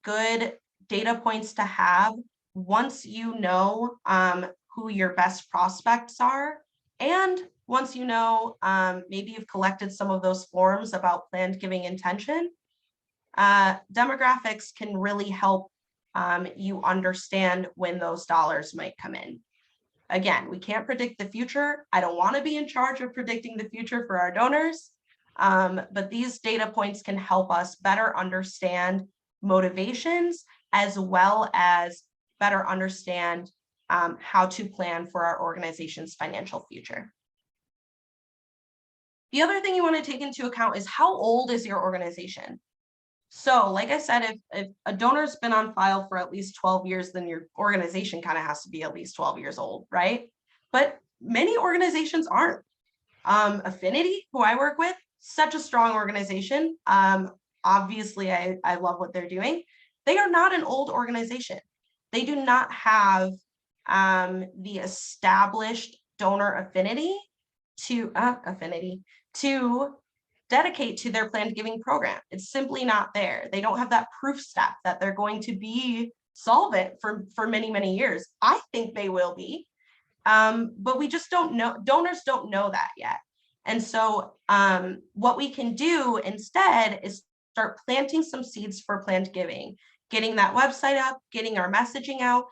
good data points to have once you know who your best prospects are, and once you know, maybe you've collected some of those forms about planned giving intention. Demographics can really help you understand when those dollars might come in. Again, we can't predict the future. I don't want to be in charge of predicting the future for our donors, but these data points can help us better understand motivations, as well as better understand how to plan for our organization's financial future. The other thing you want to take into account is how old is your organization? So like I said, if a donor's been on file for at least 12 years, then your organization kind of has to be at least 12 years old, right? But many organizations aren't. Affinity, who I work with, such a strong organization. Obviously, I love what they're doing. They are not an old organization. They do not have the established donor affinity to dedicate to their planned giving program. It's simply not there. They don't have that proof step that they're going to be solvent for many, many years. I think they will be, but we just don't know. Donors don't know that yet. And so what we can do instead is start planting some seeds for planned giving, getting that website up, getting our messaging out,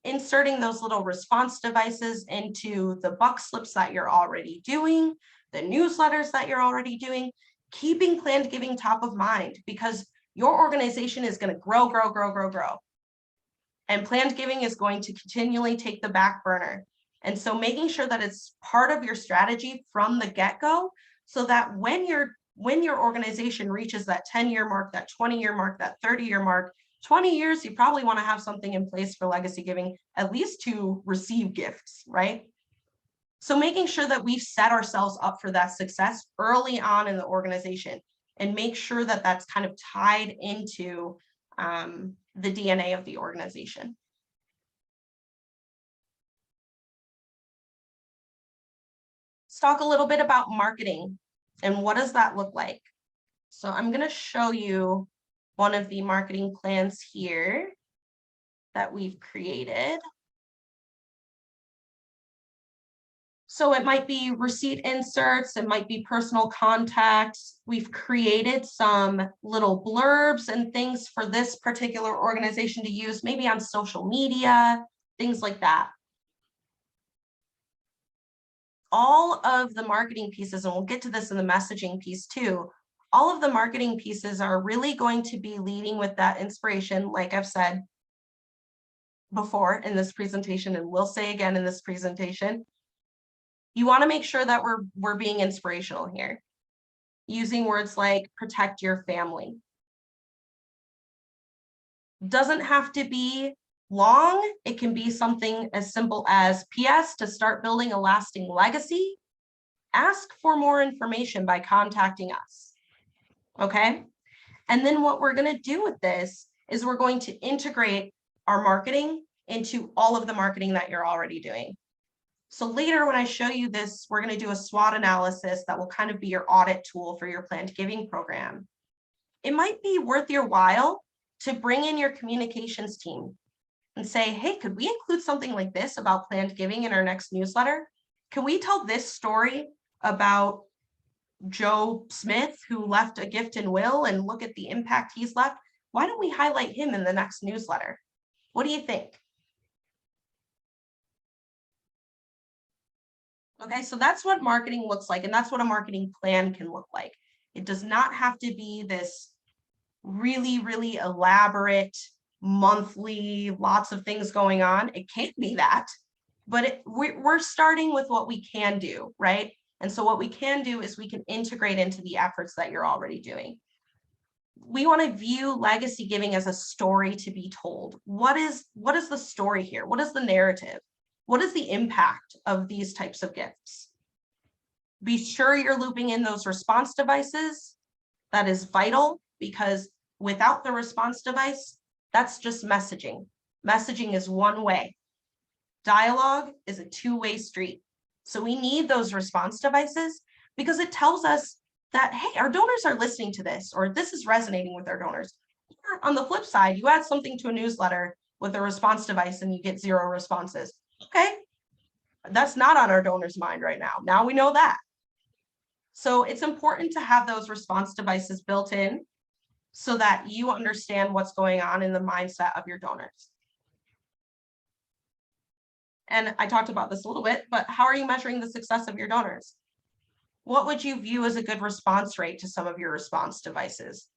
inserting those little response devices into the buck slips that you're already doing, the newsletters that you're already doing, keeping planned giving top of mind, because your organization is going to grow. And planned giving is going to continually take the back burner. And so making sure that it's part of your strategy from the get-go, so that when your organization reaches that 10-year mark, that 20-year mark, that 30-year mark, 20 years, you probably want to have something in place for legacy giving, at least to receive gifts, right? So making sure that we've set ourselves up for that success early on in the organization, and make sure that that's kind of tied into the DNA of the organization. Let's talk a little bit about marketing and what does that look like. So I'm going to show you one of the marketing plans here that we've created. So it might be receipt inserts, it might be personal contacts. We've created some little blurbs and things for this particular organization to use, maybe on social media, things like that. All of the marketing pieces, and we'll get to this in the messaging piece too, all of the marketing pieces are really going to be leading with that inspiration, like I've said before in this presentation, and will say again in this presentation. You want to make sure that we're being inspirational here, using words like protect your family. Doesn't have to be long. It can be something as simple as PS to start building a lasting legacy. Ask for more information by contacting us. Okay. And then what we're going to do with this is we're going to integrate our marketing into all of the marketing that you're already doing. So later when I show you this, we're going to do a SWOT analysis that will kind of be your audit tool for your planned giving program. It might be worth your while to bring in your communications team and say, hey, could we include something like this about planned giving in our next newsletter? Can we tell this story about Joe Smith who left a gift and will and look at the impact he's left? Why don't we highlight him in the next newsletter? What do you think? Okay, so that's what marketing looks like, and that's what a marketing plan can look like. It does not have to be this really, really elaborate monthly, lots of things going on. It can't be that, but we're starting with what we can do, right? And so what we can do is we can integrate into the efforts that you're already doing. We want to view legacy giving as a story to be told. What is the story here? What is the narrative? What is the impact of these types of gifts? Be sure you're looping in those response devices. That is vital, because without the response device, that's just messaging. Messaging is one way. Dialogue is a two-way street. So we need those response devices because it tells us that, hey, our donors are listening to this, or this is resonating with our donors. Or on the flip side, you add something to a newsletter with a response device and you get 0 responses. Okay, that's not on our donors' mind right now. Now we know that. So it's important to have those response devices built in so that you understand what's going on in the mindset of your donors. And I talked about this a little bit, but how are you measuring the success of your donors? What would you view as a good response rate to some of your response devices?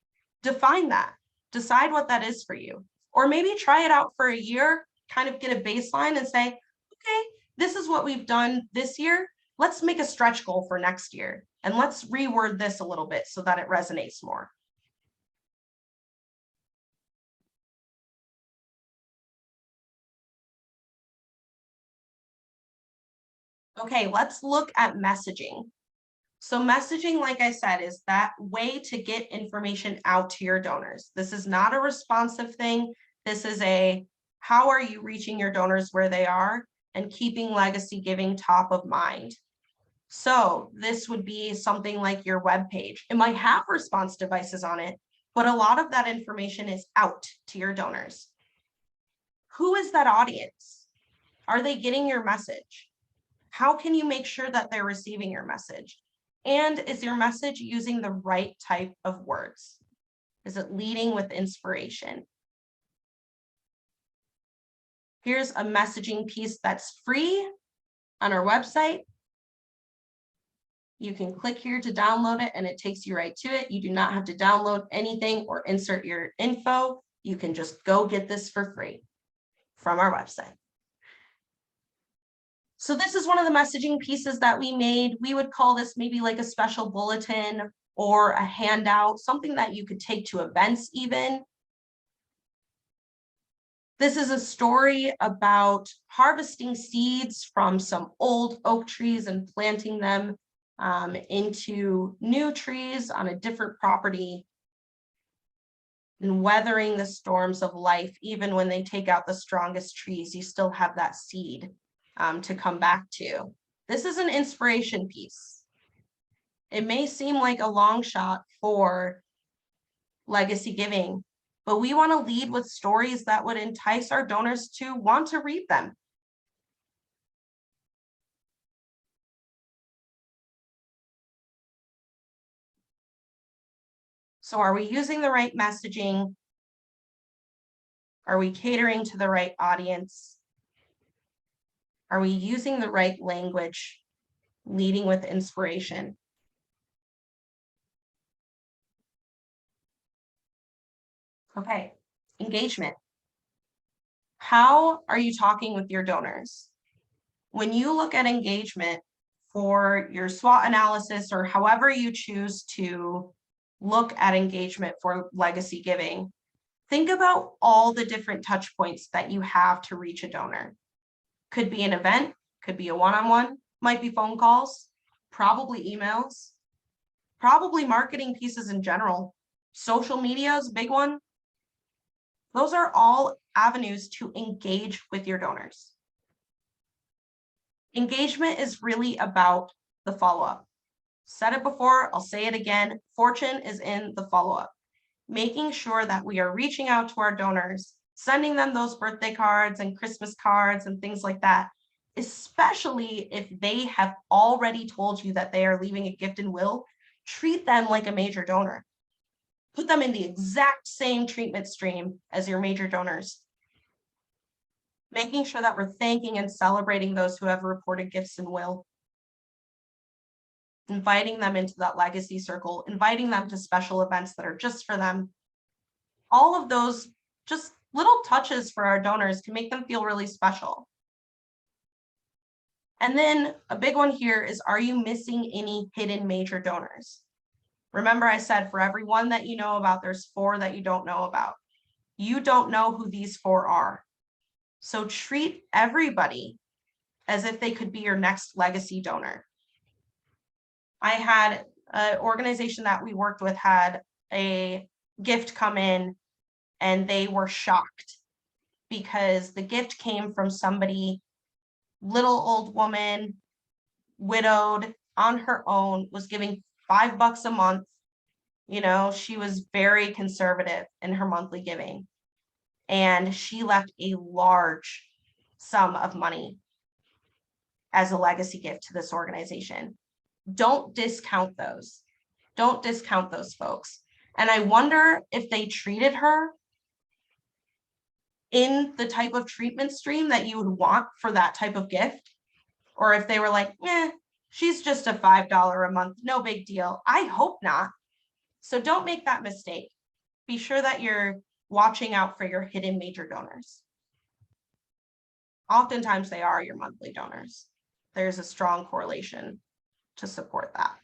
Define that. Decide what that is for you. Or maybe try it out for a year, kind of get a baseline and say, okay, this is what we've done this year. Let's make a stretch goal for next year. And let's reword this a little bit so that it resonates more. Okay, let's look at messaging. So messaging, like I said, is that way to get information out to your donors. This is not a responsive thing. This is a, how are you reaching your donors where they are and keeping legacy giving top of mind? So this would be something like your web page. It might have response devices on it, but a lot of that information is out to your donors. Who is that audience? Are they getting your message? How can you make sure that they're receiving your message? And is your message using the right type of words? Is it leading with inspiration? Here's a messaging piece that's free on our website. You can click here to download it and it takes you right to it. You do not have to download anything or insert your info. You can just go get this for free from our website. So this is one of the messaging pieces that we made. We would call this maybe like a special bulletin or a handout, something that you could take to events even. This is a story about harvesting seeds from some old oak trees and planting them into new trees on a different property and weathering the storms of life. Even when they take out the strongest trees, you still have that seed to come back to. This is an inspiration piece. It may seem like a long shot for legacy giving, but we want to lead with stories that would entice our donors to want to read them. So are we using the right messaging? Are we catering to the right audience? Are we using the right language, leading with inspiration? Okay, engagement. How are you talking with your donors? When you look at engagement for your SWOT analysis or however you choose to look at engagement for legacy giving, think about all the different touch points that you have to reach a donor. Could be an event, could be a one-on-one, might be phone calls, probably emails, probably marketing pieces in general. Social media is a big one. Those are all avenues to engage with your donors. Engagement is really about the follow-up. Said it before, I'll say it again. Fortune is in the follow-up. Making sure that we are reaching out to our donors, sending them those birthday cards and Christmas cards and things like that, especially if they have already told you that they are leaving a gift and will. Treat them like a major donor. Put them in the exact same treatment stream as your major donors. Making sure that we're thanking and celebrating those who have reported gifts and will. Inviting them into that legacy circle, inviting them to special events that are just for them. All of those just little touches for our donors can make them feel really special. And then a big one here is, are you missing any hidden major donors? Remember, I said for every one that you know about, there's 4 that you don't know about. You don't know who these 4 are. So treat everybody as if they could be your next legacy donor. I had an organization that we worked with had a gift come in and they were shocked because the gift came from somebody, little old woman, widowed, on her own, was giving $5 a month. You know, she was very conservative in her monthly giving. And she left a large sum of money as a legacy gift to this organization. Don't discount those. Don't discount those folks. And I wonder if they treated her in the type of treatment stream that you would want for that type of gift, or if they were like, she's just a $5 a month, no big deal. I hope not. So don't make that mistake. Be sure that you're watching out for your hidden major donors. Oftentimes they are your monthly donors. There's a strong correlation to support that.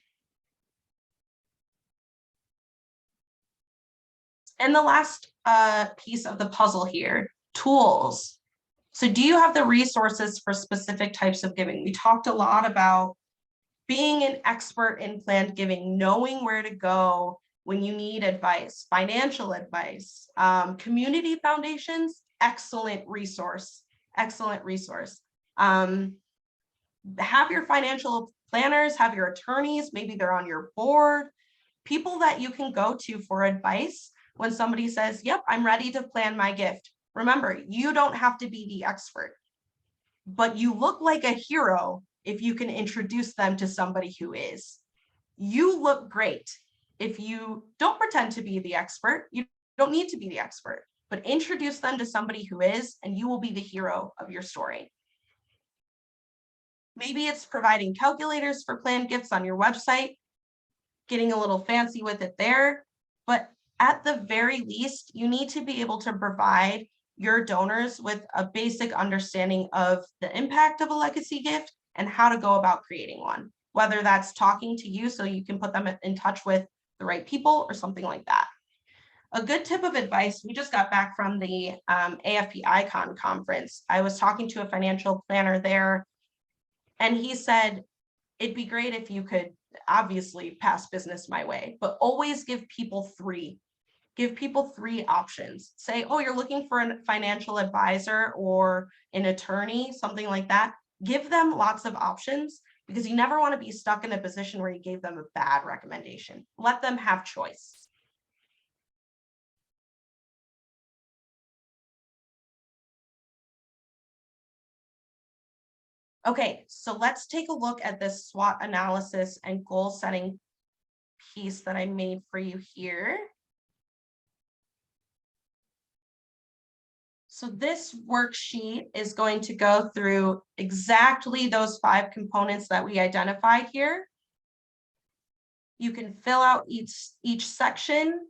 And the last piece of the puzzle here, tools. So do you have the resources for specific types of giving? We talked a lot about being an expert in planned giving, knowing where to go when you need advice, financial advice. Community foundations, excellent resource, excellent resource. Have your financial planners, have your attorneys, maybe they're on your board, people that you can go to for advice when somebody says, yep, I'm ready to plan my gift. Remember, you don't have to be the expert, but you look like a hero if you can introduce them to somebody who is. You look great if you don't pretend to be the expert. You don't need to be the expert, but introduce them to somebody who is, and you will be the hero of your story. Maybe it's providing calculators for planned gifts on your website, getting a little fancy with it there, but at the very least, you need to be able to provide your donors with a basic understanding of the impact of a legacy gift and how to go about creating one, whether that's talking to you so you can put them in touch with the right people or something like that. A good tip of advice, we just got back from the AFP Icon conference. I was talking to a financial planner there, and he said, it'd be great if you could obviously pass business my way, but always give people 3. Give people 3 options. Say, oh, you're looking for a financial advisor or an attorney, something like that. Give them lots of options because you never want to be stuck in a position where you gave them a bad recommendation. Let them have choice. Okay, so let's take a look at this SWOT analysis and goal setting piece that I made for you here. So this worksheet is going to go through exactly those 5 components that we identified here. You can fill out each section.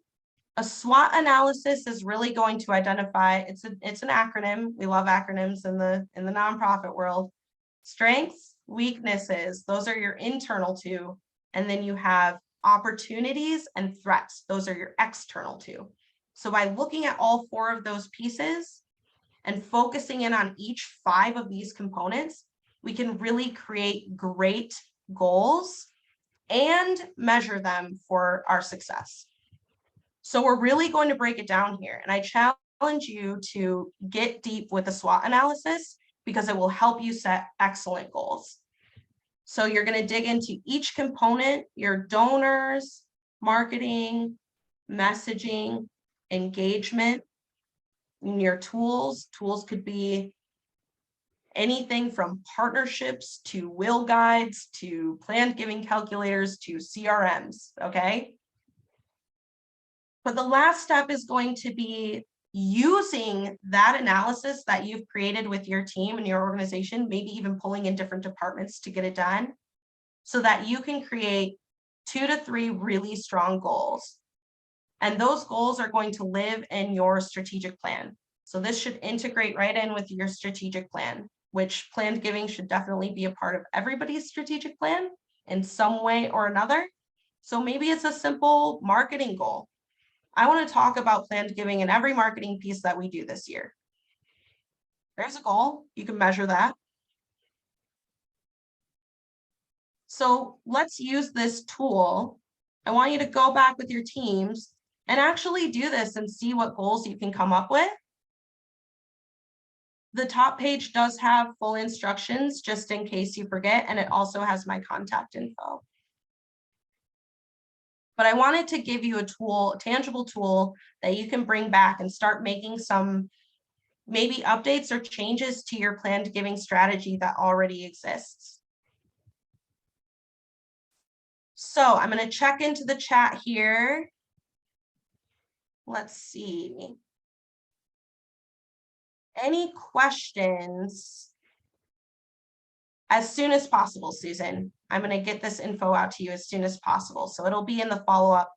A SWOT analysis is really going to identify, it's an acronym. We love acronyms in the nonprofit world. Strengths, weaknesses, those are your internal 2. And then you have opportunities and threats. Those are your external 2. So by looking at all 4 of those pieces and focusing in on each 5 of these components, we can really create great goals and measure them for our success. So we're really going to break it down here. And I challenge you to get deep with the SWOT analysis because it will help you set excellent goals. So you're going to dig into each component, your donors, marketing, messaging, engagement, and your tools. Tools could be anything from partnerships to will guides to planned giving calculators to CRMs, okay? But the last step is going to be using that analysis that you've created with your team and your organization, maybe even pulling in different departments to get it done, so that you can create 2 to 3 really strong goals. And those goals are going to live in your strategic plan. So this should integrate right in with your strategic plan, which planned giving should definitely be a part of everybody's strategic plan in some way or another. So maybe it's a simple marketing goal. I want to talk about planned giving in every marketing piece that we do this year. There's a goal. You can measure that. So let's use this tool. I want you to go back with your teams and actually do this and see what goals you can come up with. The top page does have full instructions just in case you forget, and it also has my contact info. But I wanted to give you a tool, a tangible tool that you can bring back and start making some maybe updates or changes to your planned giving strategy that already exists. So I'm going to check into the chat here. Let's see. Any questions? As soon as possible, Susan. I'm going to get this info out to you as soon as possible. So it'll be in the follow-up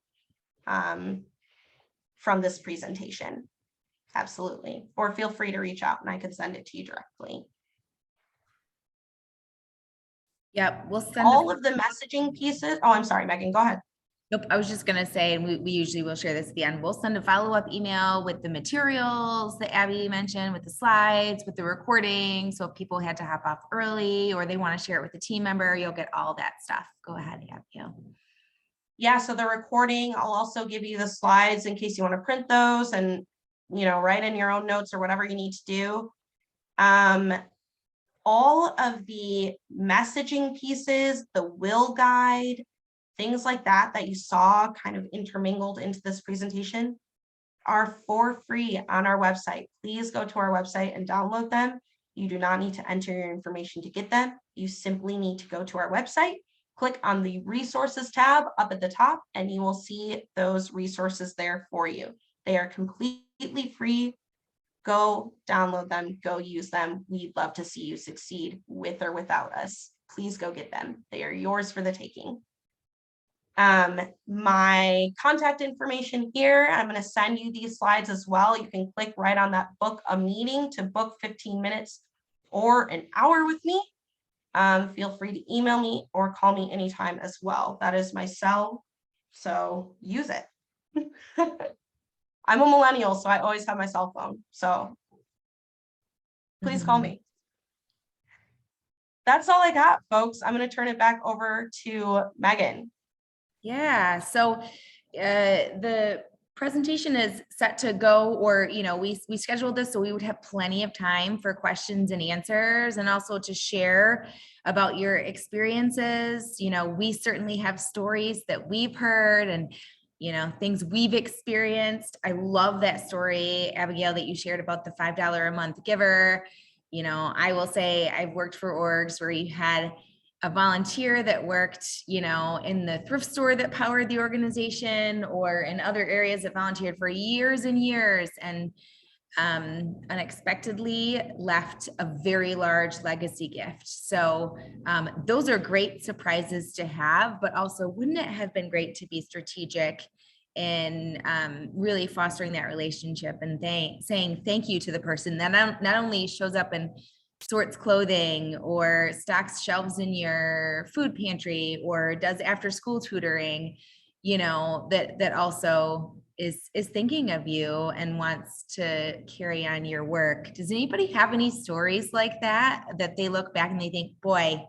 from this presentation. Absolutely. Or feel free to reach out and I can send it to you directly. Yep, we'll send all of the messaging pieces. Oh, I'm sorry, Megan, go ahead. Nope, I was just gonna say, and we usually will share this at the end. We'll send a follow-up email with the materials that Abby mentioned, with the slides, with the recording. So if people had to hop off early or they want to share it with a team member, you'll get all that stuff. Go ahead, Abby. Yeah, so the recording, I'll also give you the slides in case you want to print those and, you know, write in your own notes or whatever you need to do. All of the messaging pieces, the will guide, things like that that you saw kind of intermingled into this presentation are for free on our website. Please go to our website and download them. You do not need to enter your information to get them. You simply need to go to our website, click on the resources tab up at the top, and you will see those resources there for you. They are completely free. Go download them, go use them. We'd love to see you succeed with or without us. Please go get them. They are yours for the taking. My contact information here, I'm going to send you these slides as well. You can click right on that book a meeting to book 15 minutes or an hour with me. Feel free to email me or call me anytime as well. That is my cell, so use it. I'm a millennial, so I always have my cell phone, so please call me. That's all I got, folks. I'm going to turn it back over to Megan. Yeah, so the presentation is set to go, or, we scheduled this so we would have plenty of time for questions and answers, and also to share about your experiences. We certainly have stories that we've heard and, things we've experienced. I love that story, Abigail, that you shared about the $5 a month giver. I will say I've worked for orgs where you had a volunteer that worked, in the thrift store that powered the organization, or in other areas that volunteered for years and years, and unexpectedly left a very large legacy gift. So those are great surprises to have, but also wouldn't it have been great to be strategic in really fostering that relationship and saying thank you to the person that not only shows up and sorts clothing or stocks shelves in your food pantry or does after school tutoring, that also is thinking of you and wants to carry on your work. Does anybody have any stories like that they look back and they think, boy,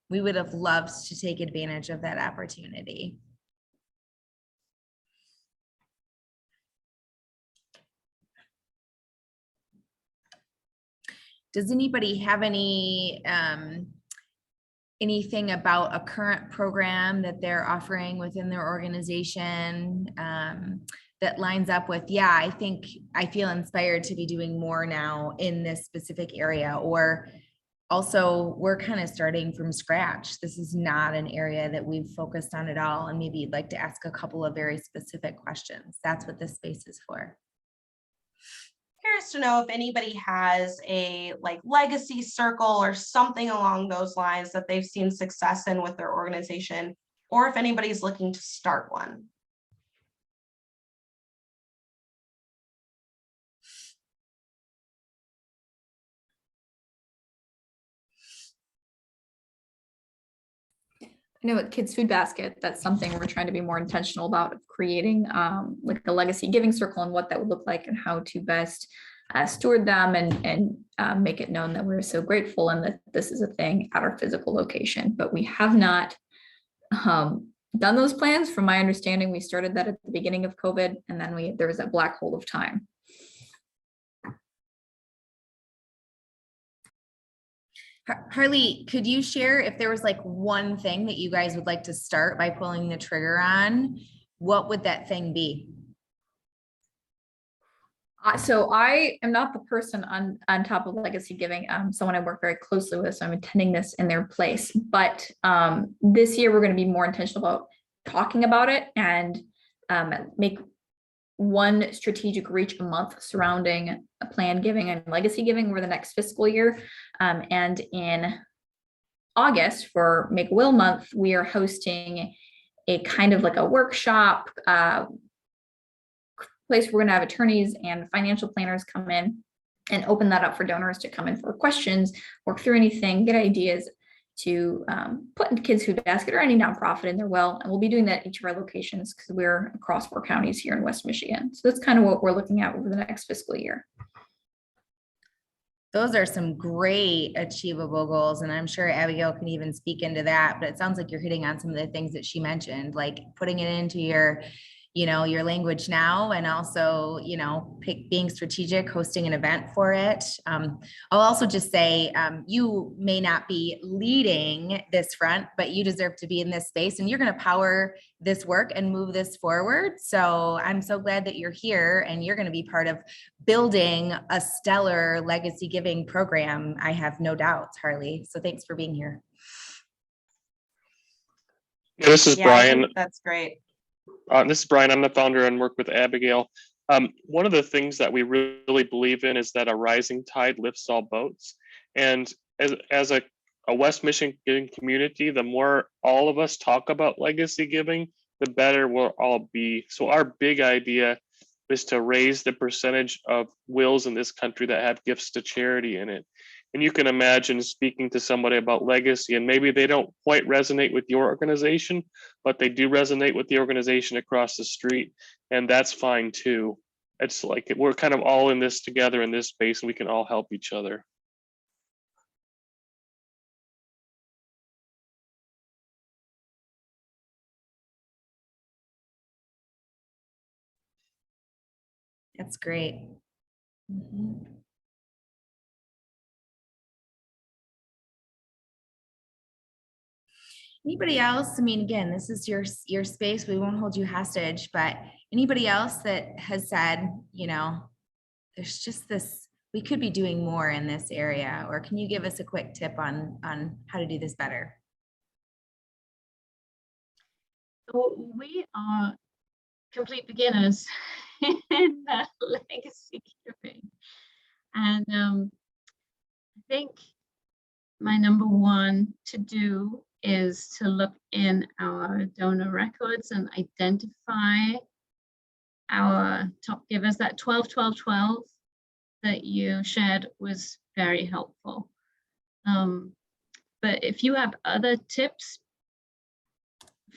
we would have loved to take advantage of that opportunity? Does anybody have anything about a current program that they're offering within their organization that lines up with, yeah, I feel inspired to be doing more now in this specific area? Or also, we're kind of starting from scratch. This is not an area that we've focused on at all, and maybe you'd like to ask a couple of very specific questions. That's what this space is for. Curious to know if anybody has a legacy circle or something along those lines that they've seen success in with their organization, or if anybody's looking to start one. I know at Kids Food Basket, that's something we're trying to be more intentional about, of creating like a legacy giving circle and what that would look like and how to best steward them and make it known that we're so grateful and that this is a thing at our physical location. But we have not done those plans. From my understanding, we started that at the beginning of COVID, and then there was that black hole of time. Harley, could you share if there was one thing that you guys would like to start by pulling the trigger on? What would that thing be? So I am not the person on top of legacy giving, someone I work very closely with, so I'm attending this in their place. But this year we're going to be more intentional about talking about it and make one strategic reach a month surrounding a planned giving and legacy giving over the next fiscal year. And in August for Make a Will Month, we are hosting a kind of a workshop place where we're going to have attorneys and financial planners come in and open that up for donors to come in for questions, work through anything, get ideas to put in Kids Food Basket or any nonprofit in their will. And we'll be doing that at each of our locations because we're across 4 counties here in West Michigan. So that's kind of what we're looking at over the next fiscal year. Those are some great achievable goals. And I'm sure Abigail can even speak into that, but it sounds like you're hitting on some of the things that she mentioned, like putting it into your language now, and also, being strategic, hosting an event for it. I'll also just say, you may not be leading this front, but you deserve to be in this space, and you're going to power this work and move this forward. So I'm so glad that you're here and you're going to be part of building a stellar legacy giving program. I have no doubts, Harley. So thanks for being here. Yeah, this is Brian. That's great. This is Brian. I'm the founder and work with Abigail. One of the things that we really believe in is that a rising tide lifts all boats. And as a West Michigan community, the more all of us talk about legacy giving, the better we'll all be. So our big idea is to raise the percentage of wills in this country that have gifts to charity in it. And you can imagine speaking to somebody about legacy, and maybe they don't quite resonate with your organization, but they do resonate with the organization across the street. And that's fine too. It's like we're kind of all in this together in this space, and we can all help each other. That's great. Mhm. Anybody else? I mean, again, this is your space. We won't hold you hostage, but anybody else that has said, you know, there's just this, we could be doing more in this area, or can you give us a quick tip on how to do this better? So we are complete beginners in legacy giving. And I think my number one to do is to look in our donor records and identify our top givers. That 12-12-12 that you shared was very helpful. But if you have other tips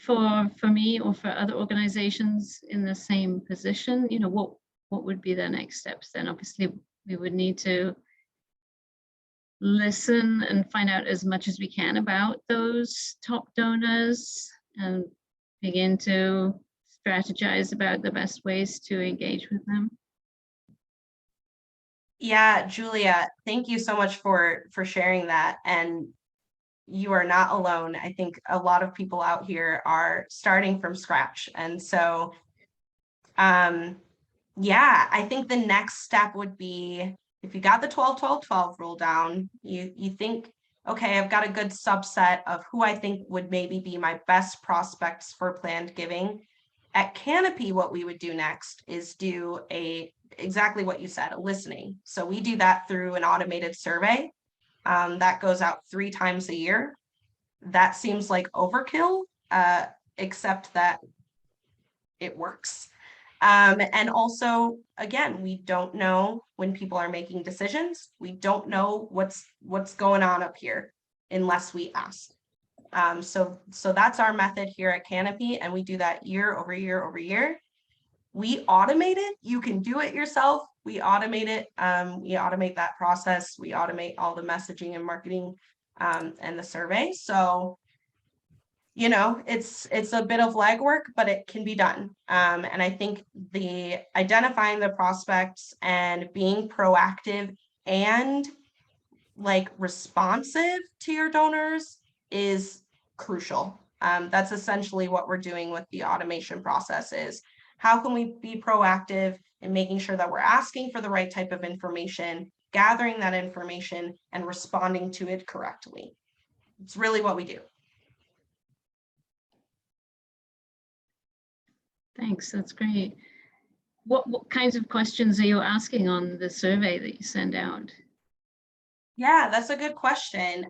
for me or for other organizations in the same position, you know, what would be the next steps? Then obviously we would need to listen and find out as much as we can about those top donors and begin to strategize about the best ways to engage with them. Yeah, Julia, thank you so much for sharing that. And you are not alone. I think a lot of people out here are starting from scratch. And so, yeah, I think the next step would be, if you got the 12-12-12 rule down, you think, okay, I've got a good subset of who I think would maybe be my best prospects for planned giving. At Canopy, what we would do next is do exactly what you said, a listening. So we do that through an automated survey that goes out 3 times a year. That seems like overkill, except that it works. And also, again, we don't know when people are making decisions. We don't know what's going on up here unless we ask. So that's our method here at Canopy, and we do that year over year over year. We automate it. You can do it yourself. We automate it. We automate that process. We automate all the messaging and marketing and the survey. So, you know, it's a bit of legwork, but it can be done. And I think the identifying the prospects and being proactive and like responsive to your donors is crucial. That's essentially what we're doing with the automation process is how can we be proactive in making sure that we're asking for the right type of information, gathering that information and responding to it correctly. It's really what we do. Thanks, that's great. What kinds of questions are you asking on the survey that you send out? Yeah, that's a good question.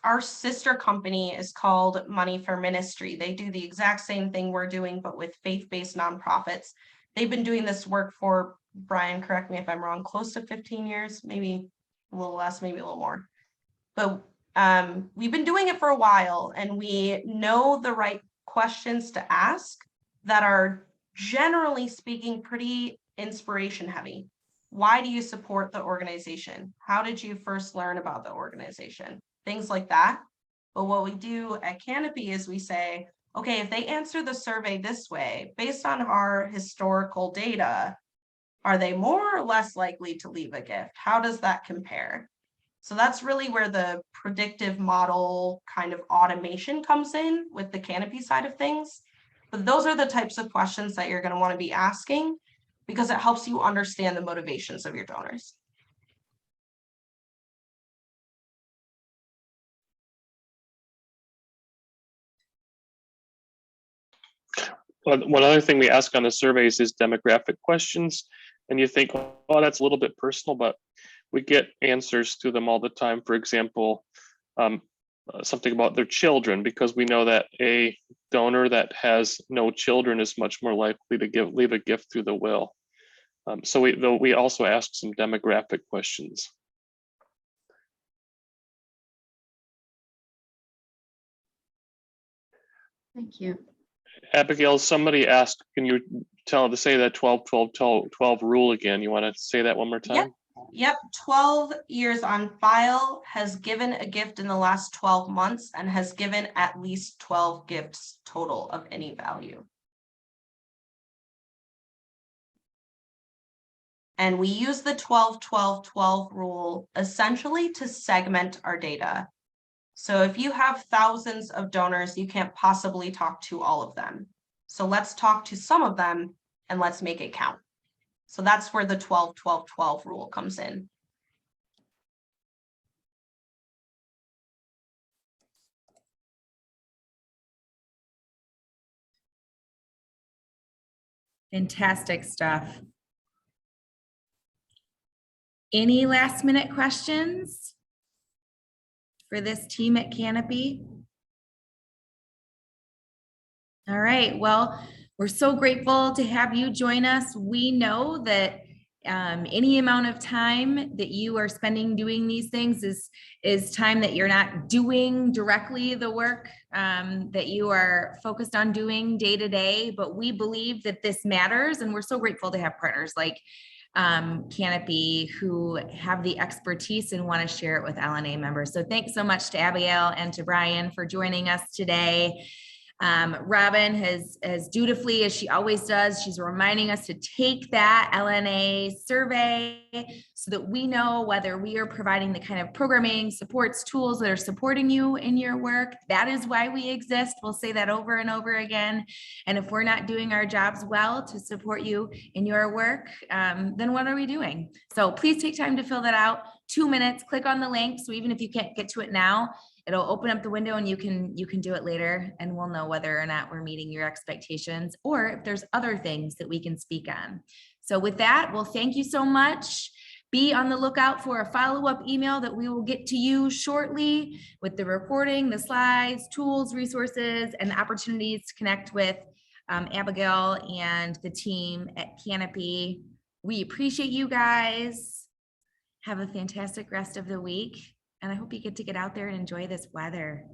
Our sister company is called Money for Ministry. They do the exact same thing we're doing, but with faith-based nonprofits. They've been doing this work for, Brian, correct me if I'm wrong, close to 15 years, maybe a little less, maybe a little more. But we've been doing it for a while, and we know the right questions to ask that are, generally speaking, pretty inspiration heavy. Why do you support the organization? How did you first learn about the organization? Things like that. But what we do at Canopy is we say, okay, if they answer the survey this way, based on our historical data, are they more or less likely to leave a gift? How does that compare? So that's really where the predictive model kind of automation comes in with the Canopy side of things. But those are the types of questions that you're going to want to be asking because it helps you understand the motivations of your donors. One other thing we ask on the surveys is demographic questions. And you think, oh, that's a little bit personal, but we get answers to them all the time. For example, something about their children, because we know that a donor that has no children is much more likely to leave a gift through the will. So we also ask some demographic questions. Thank you. Abigail, somebody asked, can you say that 12-12-12 rule again? You want to say that one more time? Yep. 12 years on file, has given a gift in the last 12 months, and has given at least 12 gifts total of any value. And we use the 12-12-12 rule essentially to segment our data. So if you have thousands of donors, you can't possibly talk to all of them. So let's talk to some of them and let's make it count. So that's where the 12-12-12 rule comes in. Fantastic stuff. Any last minute questions for this team at Canopy? All right, well, we're so grateful to have you join us. We know that any amount of time that you are spending doing these things is time that you're not doing directly the work that you are focused on doing day to day, but we believe that this matters, and we're so grateful to have partners like Canopy who have the expertise and want to share it with LNA members. So thanks so much to Abigail and to Brian for joining us today. Robin has dutifully, as she always does, she's reminding us to take that LNA survey so that we know whether we are providing the kind of programming, supports, tools that are supporting you in your work. That is why we exist. We'll say that over and over again. And if we're not doing our jobs well to support you in your work, then what are we doing? So please take time to fill that out. 2 minutes, click on the link. So even if you can't get to it now, it'll open up the window and you can do it later, and we'll know whether or not we're meeting your expectations or if there's other things that we can speak on. So with that, well, thank you so much. Be on the lookout for a follow-up email that we will get to you shortly with the recording, the slides, tools, resources, and the opportunities to connect with Abigail and the team at Canopy. We appreciate you guys. Have a fantastic rest of the week. And I hope you get to get out there and enjoy this weather.